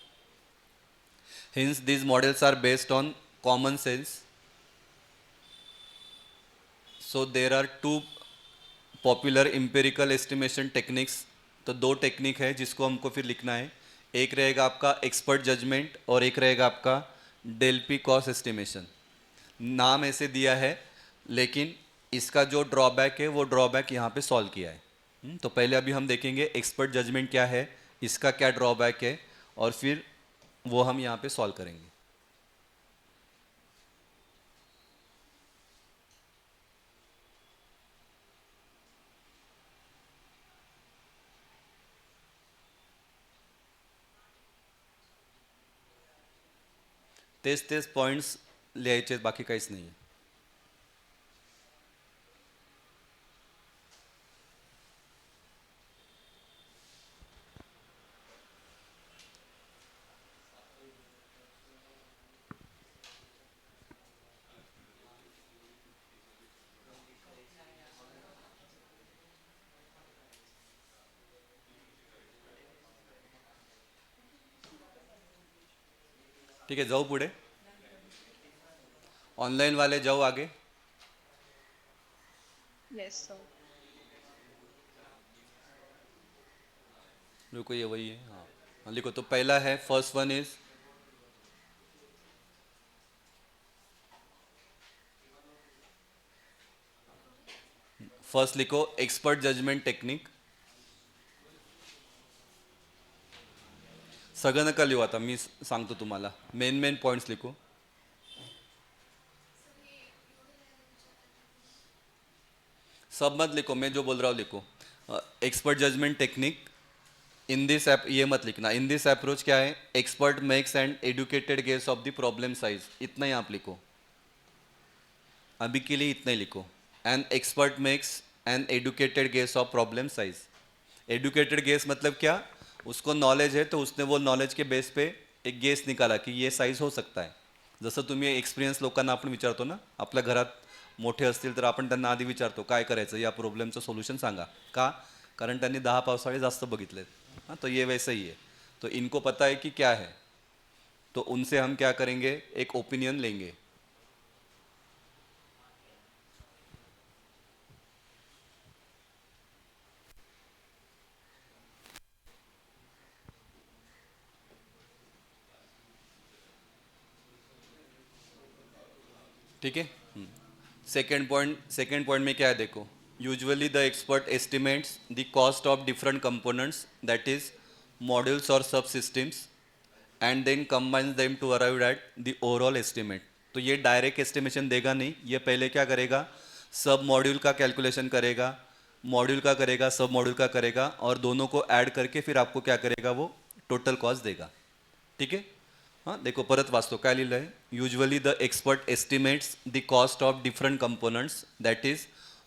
Hence these models are based on common sense. So there are two popular empirical estimation techniques. तो दो टेक्निक है जिसको हमको फिर लिखना है. एक रहेगा आपका एक्सपर्ट जजमेंट और एक रहेगा आपका डेल्फी कॉस्ट एस्टिमेशन. नाम ऐसे दिया है, लेकिन इसका जो ड्रॉबैक है वो ड्रॉबैक यहाँ पे सॉल्व किया है. तो पहले अभी हम देखेंगे एक्सपर्ट जजमेंट क्या है, इसका क्या ड्रॉबैक है, और फिर वो हम यहाँ पे सॉल्व करेंगे. तेच पॉईंट्स लिहायचे, बाकी काहीच नाही आहे. ठीक है, जाओ पुढे. ऑनलाइन वाले जाओ आगे. Yes, sir. रुको, ये वही है। हाँ हाँ, लिखो। तो पहला है, फर्स्ट वन इज, फर्स्ट लिखो एक्सपर्ट जजमेंट टेक्निक. सगळं नका लिहू आता, मी सांगतो तुम्हाला. मेन मेन पॉईंट्स लिखो. सब मत लिखो, मैं जो बोल रहा हूँ लिखो. Expert judgement technique. In this app ये मत लिखना. इन दिस अप्रोच क्या है? Expert makes and educated guess of the problem size. इतना ही आप लिखो, अभी के लिए इतना ही लिखो. An expert makes an educated guess of problem size. Educated guess मतलब क्या? उसको नॉलेज है, तो उसने वो नॉलेज के बेस पे एक गेस निकाला की ये साईज हो सकता आहे. जसं तुम्ही एक्सपिरियन्स लोकांना आपण विचारतो ना, आपल्या घरात मोठे असतील तर आपण त्यांना आधी विचारतो काय करायचं, या प्रॉब्लेमचं सोल्यूशन सांगा. का? कारण त्यांनी 10 पावसाळे जास्त बघितलेत. हाँ, तो ये वैसा ही है. तो इनको पता है कि क्या है, तो उनसे हम क्या करेंगे, एक ओपिनियन लेंगे. ठीक है. सेकेंड पॉइंट में क्या है देखो. Usually the expert estimates the cost of different components, that is modules और subsystems, and then combine them to arrive at the overall estimate. तो ये डायरेक्ट एस्टिमेशन देगा नहीं, ये पहले क्या करेगा, सब मॉड्यूल का कैलकुलेशन करेगा, मॉड्यूल का करेगा, सब मॉड्यूल का करेगा, और दोनों को ऐड करके फिर आपको क्या करेगा, वो टोटल कॉस्ट देगा. ठीक है. हाँ देखो, परत वाचतो. काय लिहिलं आहे? Usually the expert estimates the cost of different components, that is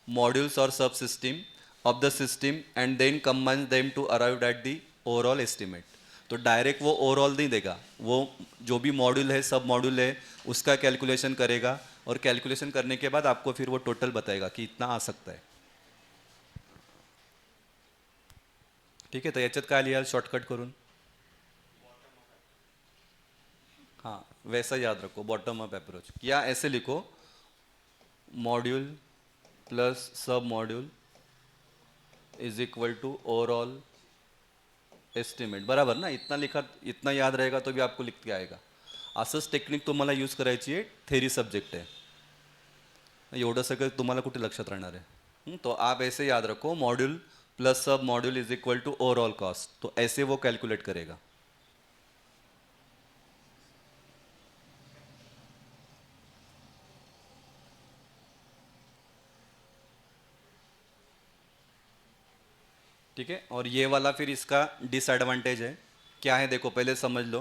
modules और subsystem of the system, and then combine them to arrive at the overall estimate. तो डायरेक्ट वो ओवरऑल नहीं देगा, वो जो भी मॉड्यूल है, सब मॉड्यूल है, उसका कैलकुलेशन करेगा, और कैलकुलेशन करने के बाद आपको फिर वो टोटल बताएगा कि इतना आ सकता है. ठीक है. तर याच्यात काय लिहाल शॉर्टकट करून? हाँ, वैसा याद रखो, बॉटम अप अप्रोच. या ऐसे लिखो, module plus submodule is equal to overall estimate. बराबर ना? इतना लिखा, इतना याद रहेगा तो भी आपको लिख के आएगा. असंच टेक्निक तुम्हाला यूज करायची आहे. थेरी सब्जेक्ट आहे. एवढं सगळं तुम्हाला कुठे लक्षात राहणार आहे? तो आप ऐसे याद रखो, module plus submodule is equal to overall cost. तो ऐसे वो कैलकुलेट करेगा. ठीक है. और ये वाला फिर इसका डिसएडवांटेज है. क्या है देखो, पहले समझ लो.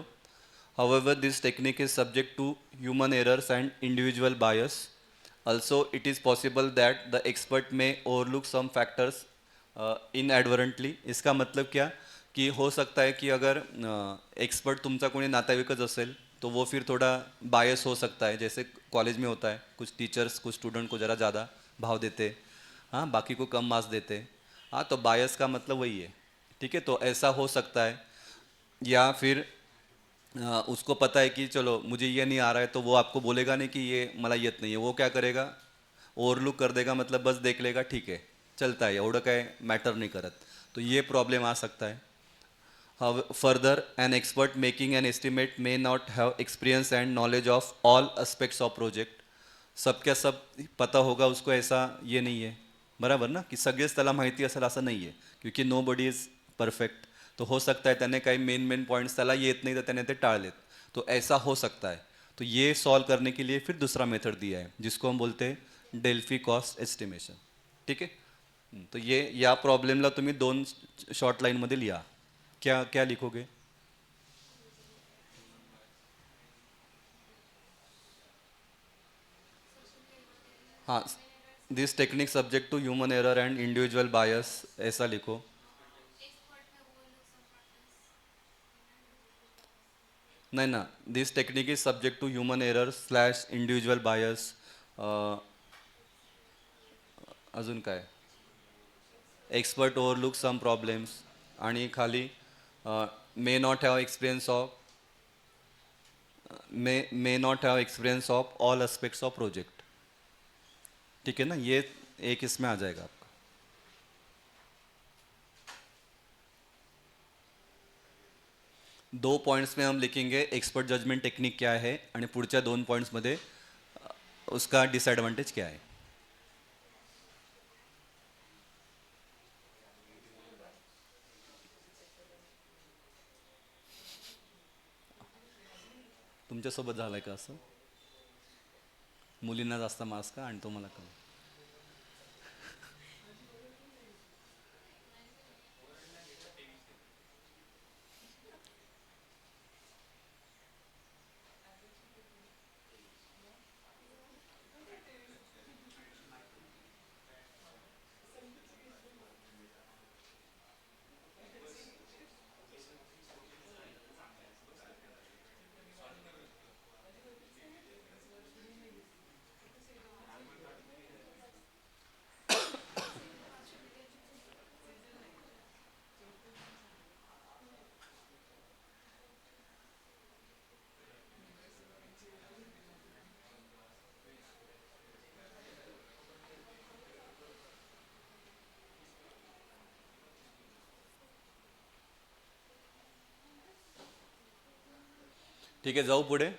However, this technique is subject to human errors and individual bias. Also, it is possible that the expert may overlook some factors inadvertently. इसका मतलब क्या, कि हो सकता है कि अगर एक्सपर्ट तुमचा कोणी नातेवाईकच असेल, तो वो फिर थोड़ा बायस हो सकता है. जैसे कॉलेज में होता है, कुछ टीचर्स कुछ स्टूडेंट को ज़रा ज़्यादा भाव देते, हाँ, बाकी को कम मार्क्स देते. हाँ, तो बायस का मतलब वही है. ठीक है. तो ऐसा हो सकता है. या फिर उसको पता है कि चलो मुझे ये नहीं आ रहा है, तो वो आपको बोलेगा नहीं कि ये मला येत नाही आहे. वो क्या करेगा, ओवरलुक कर देगा, मतलब बस देख लेगा, ठीक है चलता है, एवढं काय मॅटर नहीं करत. तो ये प्रॉब्लम आ सकता है. Further, an expert making an estimate may not have experience and knowledge of all aspects of project. सबक्या सब पता होगा उसको, ऐसा ये नहीं है. बराबर ना, की सगळेच त्याला माहिती असेल असं नाही आहे, क्योंकि नो बडी इज परफेक्ट. तो हो सकता है त्याने काही मेन पॉइंट्स त्याला येत नहीं, तो त्याने ते टाळलेत. तो ऐसा हो सकता है. तो ये सॉल्व करने के लिए फिर दूसरा मेथड दिया है, जिसको हम बोलते हैं डेल्फी कॉस्ट एस्टिमेशन. ठीक है. तो ये या प्रॉब्लेमला तुम्ही 2 शॉर्ट लाईनमध्ये लिहा. क्या क्या लिखोगे? हाँ, this technique subject to human error and individual bias, ऐसा लिखो. नहीं ना, this technique is subject to human error slash individual bias. अजून काय, एक्सपर्ट ओव्हरलुक सम प्रॉब्लेम्स, आणि खाली may not have experience of, may not have experience of all aspects of project. ठीक है ना. ये एक इसमें आ जाएगा आपका. दो पॉइंट्स में हम लिखेंगे एक्सपर्ट जजमेंट टेक्निक क्या है आणि पुढच्या 2 पॉइंट्समध्ये उसका डिसएडवांटेज क्या है. तुमच्यासोबत झालंय का असं? मुलींना जास्त मार्क्स का आणि तुम्हाला कमी? ठीक आहे, जाऊ पुढे.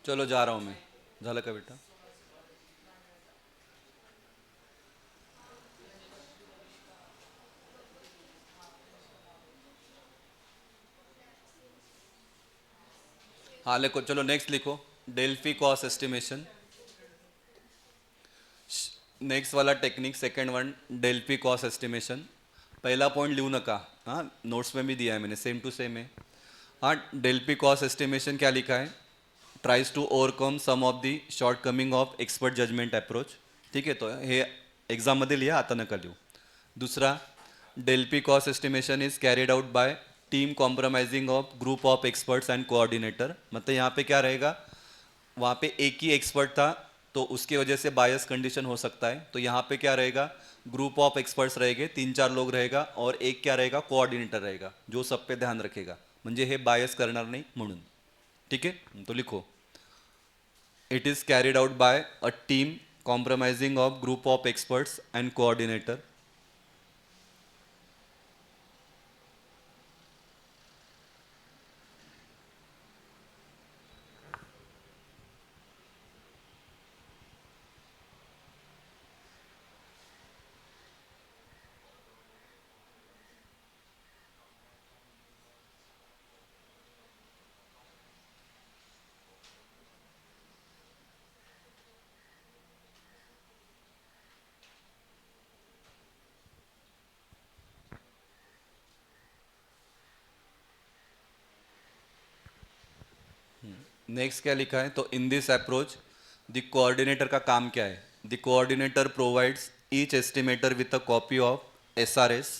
चलो जा रहा हूँ मैं. झालं का बेटा? हाँ लिखो, चलो नेक्स्ट लिखो. Delphi cost estimation. नेक्स्ट वाला technique second one, Delphi cost estimation. पहला पॉइंट लिखू नका. हाँ, नोट्स में भी दिया है मैंने, सेम टू सेम है. हाँ, डेल्फी कॉस्ट एस्टिमेशन क्या लिखा है? Tries to overcome some of the shortcoming of expert judgement approach. ठीक आहे, तो हे एक्झाममध्ये लिहा, आता नका लिहू. दूसरा, Delphi cost estimation is carried out by team compromising of group of experts and coordinator. मतलब यहाँ पे क्या रहेगा, वहाँ पे एक ही एक्सपर्ट था तो उसकी वजह से बायस कंडीशन हो सकता है. तो यहाँ पे क्या रहेगा, ग्रुप ऑफ एक्सपर्ट्स रहेंगे, 3-4 लोग रहेगा और एक क्या रहेगा, कोऑर्डिनेटर रहेगा जो सब पे ध्यान रखेगा, म्हणजे हे बायस करणार नाही म्हणून. ठीक आहे, तो लिखो. It is carried out by a team compromising of group of experts and coordinator. Next क्या लिखा है, तो इन दिस अप्रोच द कोऑर्डिनेटर का काम क्या है? The coordinator provides each estimator with a copy of SRS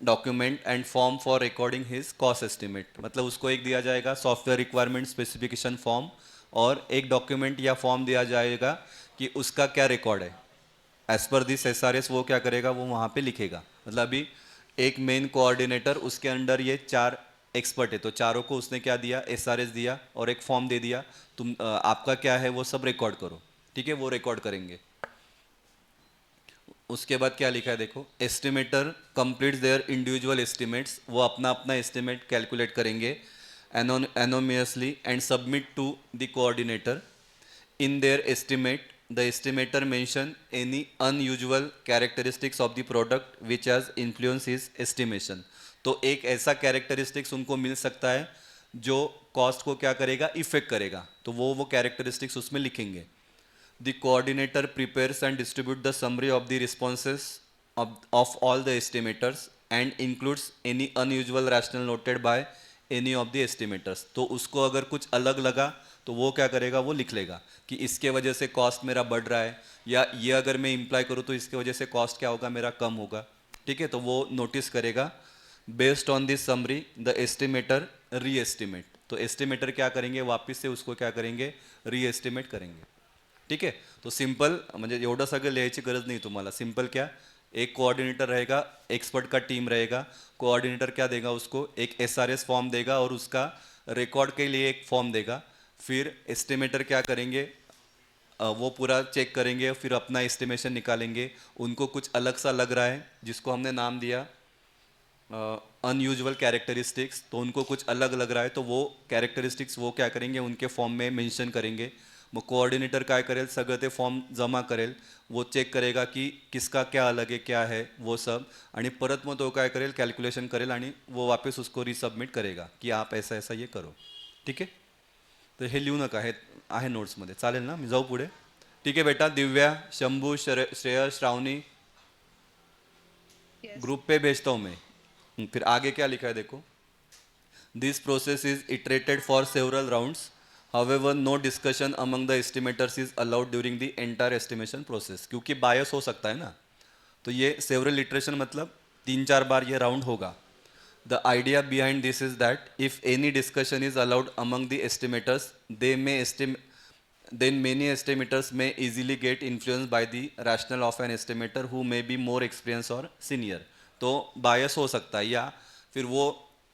document and form for recording his cost estimate. मतलब उसको एक दिया जाएगा सॉफ्टवेयर रिक्वायरमेंट स्पेसिफिकेशन फॉर्म और एक डॉक्यूमेंट या फॉर्म दिया जाएगा कि उसका क्या रिकॉर्ड है. एज पर दिस एसआरएस वो क्या करेगा, वो वहाँ पे लिखेगा. मतलब अभी एक मेन कोऑर्डिनेटर, उसके अंडर ये 4 एक्सपर्ट है, तो चारों को उसने क्या दिया, एसआरएस दिया और एक फॉर्म दे दिया, तुम आपका क्या है वो सब रिकॉर्ड करो. ठीक है, वो रिकॉर्ड करेंगे. उसके बाद क्या लिखा है देखो, estimator completes their individual estimates. वो अपना अपना एस्टिमेट कैलकुलेट करेंगे anonymously and submit to the coordinator. In their estimate the estimator mention any unusual characteristics of the product which has influenced his estimation. तो एक ऐसा कैरेक्टरिस्टिक्स उनको मिल सकता है जो कॉस्ट को क्या करेगा, इफेक्ट करेगा, तो वो कैरेक्टरिस्टिक्स उसमें लिखेंगे. The coordinator prepares and distributes the summary of the responses of all the estimators and includes any unusual rationale noted by any of the estimators. तो उसको अगर कुछ अलग लगा तो वो क्या करेगा, वो लिख लेगा कि इसके वजह से कॉस्ट मेरा बढ़ रहा है, या ये अगर मैं इम्प्लाई करूँ तो इसके वजह से कॉस्ट क्या होगा, मेरा कम होगा. ठीक है, तो वो नोटिस करेगा. Based on this summary the estimator री एस्टिमेट. तो एस्टिमेटर क्या करेंगे, वापस से उसको क्या करेंगे, री एस्टिमेट करेंगे. ठीक आहे. तो सिंपल म्हणजे एवढं सगळं लिहायची गरज नाही तुम्हाला. सिंपल क्या, एक कोऑर्डिनेटर रहेगा, एक्सपर्ट का टीम रहेगा. कोऑर्डिनेटर क्या देगा उसको, एक एसआरएस फॉर्म देगा और उसका रिकॉर्ड के लिए एक फॉर्म देगा. फिर एस्टिमेटर क्या करेंगे, वो पूरा चेक करेंगे, फिर अपना एस्टिमेशन निकालेंगे. उनको कुछ अलग सा लग रहा है जिसको हमने नाम दिया अनयूजुअल कैरेक्टरिस्टिक्स, तो उनको कुछ अलग लग रहा है तो वो कैरेक्टरिस्टिक्स वो क्या करेंगे, उनके फॉर्म में मेंशन करेंगे. मग कोऑर्डिनेटर काय करेल, सगळं ते फॉर्म जमा करेल, वो चेक करेगा की किसका क्या अलग है क्या है वो सब, आणि परत मग तो काय करेल, कॅल्क्युलेशन करेल आणि वो वापस उसको रिसबमिट करेगा की आप ऐसा ऐसा ये करो. ठीक आहे. तर हे लिहू नका, हे आहे नोट्समध्ये. चालेल ना, मी जाऊ पुढे. ठीक आहे बेटा. दिव्या, शंभू, श्रेयस, श्रावणी, Yes. ग्रुप पे भेजता हूँ मैं. फिर आगे क्या लिखा है देखो. This process is iterated for several rounds. However no discussion among the estimators is allowed during the entire estimation process. क्योंकि बायस हो सकता है ना, तो ये सेवरल इटरेशन मतलब 3-4 बार ये राउंड होगा. The idea behind this is that if any discussion is allowed among the estimators then many estimators may easily get influenced by the rationale of an estimator who may be more experienced or senior. तो बायस हो सकता है, या फिर वो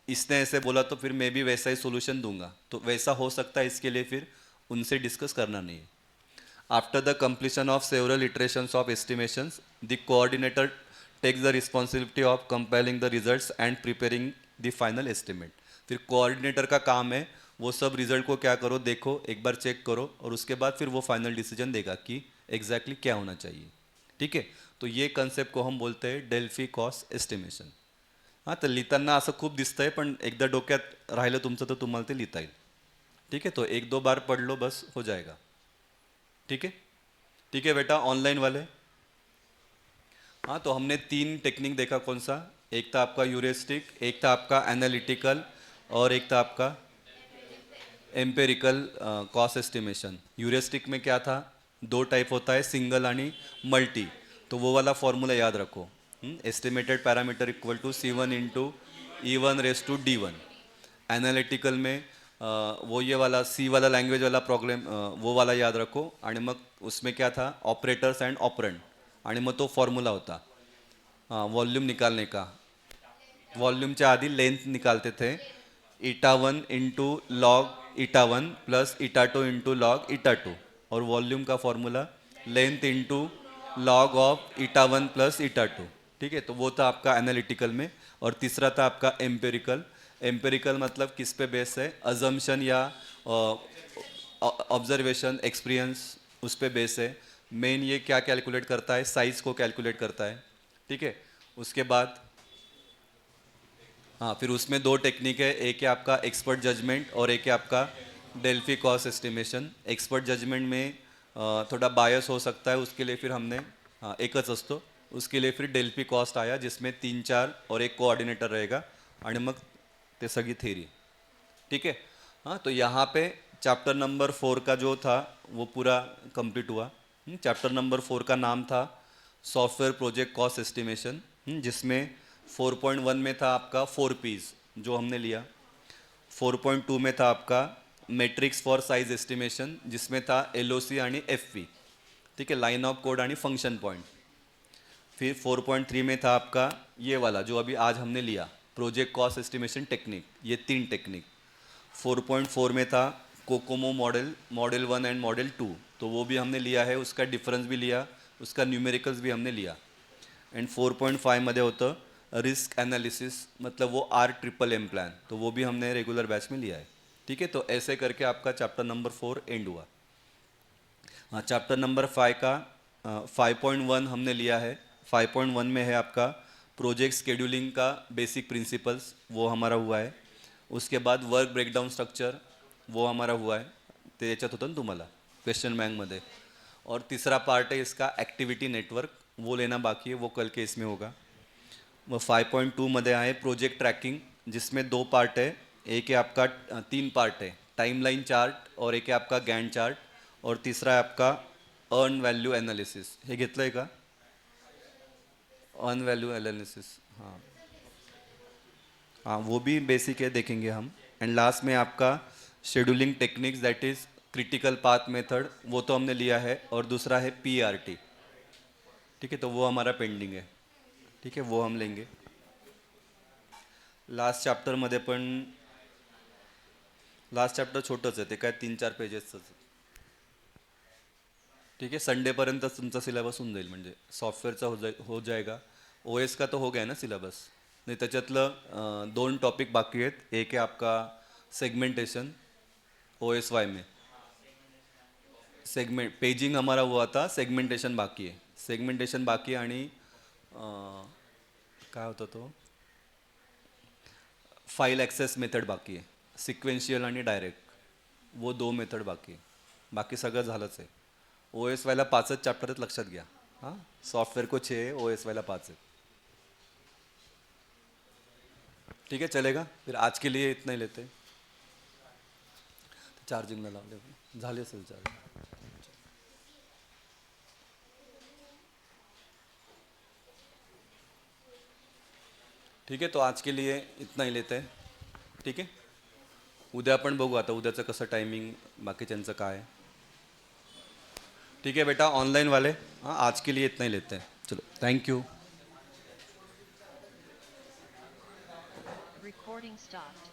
इसने ऐसे बोला तो फिर मैं भी वैसा ही सोल्यूशन दूंगा, तो वैसा हो सकता है. इसके लिए फिर उनसे डिस्कस करना नहीं है. After the completion of several iterations of estimations the coordinator takes the responsibility of compiling the results and preparing the final estimate. फिर कोऑर्डिनेटर का काम है वो सब रिजल्ट को क्या करो, देखो, एक बार चेक करो, और उसके बाद फिर वो फाइनल डिसीजन देगा कि एग्जैक्टली क्या होना चाहिए. ठीक आहे. तो ये कन्सेप्ट को हम बोलते हैं डेल्फी कॉस्ट एस्टिमेशन. हां, तर लिहिताना असं खूप दिसतंय, पण एकदा डोक्यात राहिलं तुमचं तर तुम्हाला ते लिहिता येईल. ठीक है. तो 1-2 बार पढ़ लो, बस हो जाएगा. ठीक है. ठीक है बेटा. ऑनलाइन वाले, हाँ, तो हमने 3 टेक्निक देखा. कौन सा, एक था आपका यूरिस्टिक, एक था आपका एनालिटिकल, और एक था आपका एम्पेरिकल कॉस्ट एस्टिमेशन. यूरिस्टिक में क्या था, 2 टाइप होता है, सिंगल आणि मल्टी. तो वो वाला फॉर्मूला याद रखो. Estimated parameter equal to C1 into E1 raise to D1. Analytical में वो ये वाला सी वाला लैंग्वेज वाला प्रॉब्लम, वो वाला याद रखो. आणि मग उसमें क्या था, ऑपरेटर्स एंड ऑपरेंड, आणि मग तो फॉर्मूला होता वॉल्यूम निकालने का. वॉल्यूमच्या आधी लेंथ निकालते थे, ईटा 1 इंटू लॉग ईटा 1 प्लस ईटा 2 इंटू लॉग ईटा 2, और वॉल्यूम का formula length into log of eta 1 plus eta 2. ठीक है. तो वो था आपका एनालिटिकल में. और तीसरा था आपका एम्पेरिकल. एम्पेरिकल मतलब किस पे बेस है, अजम्पशन या ऑब्जर्वेशन, एक्सपीरियंस, उस पे बेस है. मेन ये क्या कैलकुलेट करता है, साइज को कैलकुलेट करता है. ठीक है. उसके बाद हाँ, फिर उसमें 2 टेक्निक है, एक है आपका एक्सपर्ट जजमेंट और एक है आपका Delphi cost estimation. Expert judgement में थोड़ा बायस हो सकता है, उसके लिए फिर हमने हाँ एकच असतो, उसके लिए फिर डेल्फी कॉस्ट आया जिसमें 3-4 और एक कोऑर्डिनेटर रहेगा, आणि मग ते सगळी थेरी. ठीक है. हाँ, तो यहाँ पे चैप्टर नंबर 4 का जो था वो पूरा कंप्लीट हुआ. चैप्टर नंबर 4 का नाम था सॉफ्टवेयर प्रोजेक्ट कॉस्ट एस्टिमेशन, जिसमें 4.1 में था आपका 4 P's जो हमने लिया. 4.2 में था आपका मेट्रिक्स फॉर साइज एस्टिमेशन, जिसमें था LOC आणि FP. ठीक है, लाइन ऑफ कोड आणि फंक्शन पॉइंट. फिर 4.3 में था आपका ये वाला जो अभी आज हमने लिया, प्रोजेक्ट कॉस्ट एस्टिमेशन टेक्निक. ये 3 टेक्निक. 4.4 में था कोकोमो मॉडल 1 एंड मॉडल 2, तो वो भी हमने लिया है, उसका डिफरेंस भी लिया, उसका न्यूमेरिकल्स भी हमने लिया. एंड 4.5 मध्ये होतं रिस्क एनालिसिस, मतलब वो RMM प्लान, तो वो भी हमने रेगुलर बैच में लिया है. ठीक है. तो ऐसे करके आपका चैप्टर नंबर 4 एंड हुआ. हाँ, चैप्टर नंबर 5 का 5.1 हमने लिया है. 5.1 में है आपका प्रोजेक्ट शेड्यूलिंग का बेसिक प्रिंसिपल्स, वो हमारा हुआ है. उसके बाद वर्क ब्रेकडाउन स्ट्रक्चर, वो हमारा हुआ है, ते याच्यात होतं ना तुम्हाला क्वेश्चन बँकमध्ये. और तीसरा पार्ट है इसका एक्टिविटी नेटवर्क, वो लेना बाकी है, वो कल के इसमें होगा. मग 5.2 मध्ये आहे प्रोजेक्ट ट्रॅकिंग, जिसमें 2 पार्ट है. एक है आपका 3 पार्ट है, टाइमलाइन चार्ट, और एक है आपका गैंट चार्ट, और तीसरा है आपका अर्न व्हॅल्यू ॲनालिसिस. हे घेतलं आहे का? अर्न व्हॅल्यू एनालिसिस, हाँ हाँ, वो भी बेसिक है, देखेंगे हम. एंड लास्ट में आपका scheduling techniques, that is critical path method, वो तो हमने लिया है, और दूसरा है PRT. ठीक है, तो वो हमारा पेंडिंग है. ठीक है, वो हम लेंगे. लास्ट चॅप्टरमध्ये पण, लास्ट चॅप्टर छोटंच आहे, ते काय 3-4 पेजेसच. ठीक है, संडेपर्यंत तुमचा सिलेबस होऊन जाईल, म्हणजे सॉफ्टवेअरचा हो जाएगा. OS का तो हो गया ना सिलेबस. नाही, त्याच्यातलं 2 टॉपिक बाकी आहेत. एक है आपका सेगमेंटेशन OSY में. सेगमेंट पेजिंग हमारा हुआ था, सेगमेंटेशन बाकी है. सेगमेंटेशन बाकी आहे, आणि काय होता तो, फाइल ॲक्सेस मेथड बाकी आहे. सिक्वेन्शियल आणि डायरेक्ट, वो 2 मेथड बाकी आहे. बाकी सगळं झालंच आहे. OSYला 5च चॅप्टर आहेत, लक्षात घ्या. हां, सॉफ्टवेयर को 6 है, OSYला 5 है. ठीक है, चलेगा. फिर आज के लिए इतना ही लेते हैं. चार्जिंगला लावले झाले असेल चार्ज. ठीक है, तो आज के लिए इतना ही लेते हैं. ठीक है, उद्या पण बघू आता उद्याचं कसं टायमिंग, बाकीच्यांचं काय आहे. ठीक है बेटा, ऑनलाइन वाले, हाँ आज के लिए इतना ही लेते हैं. चलो, थैंक यू. Recording stopped.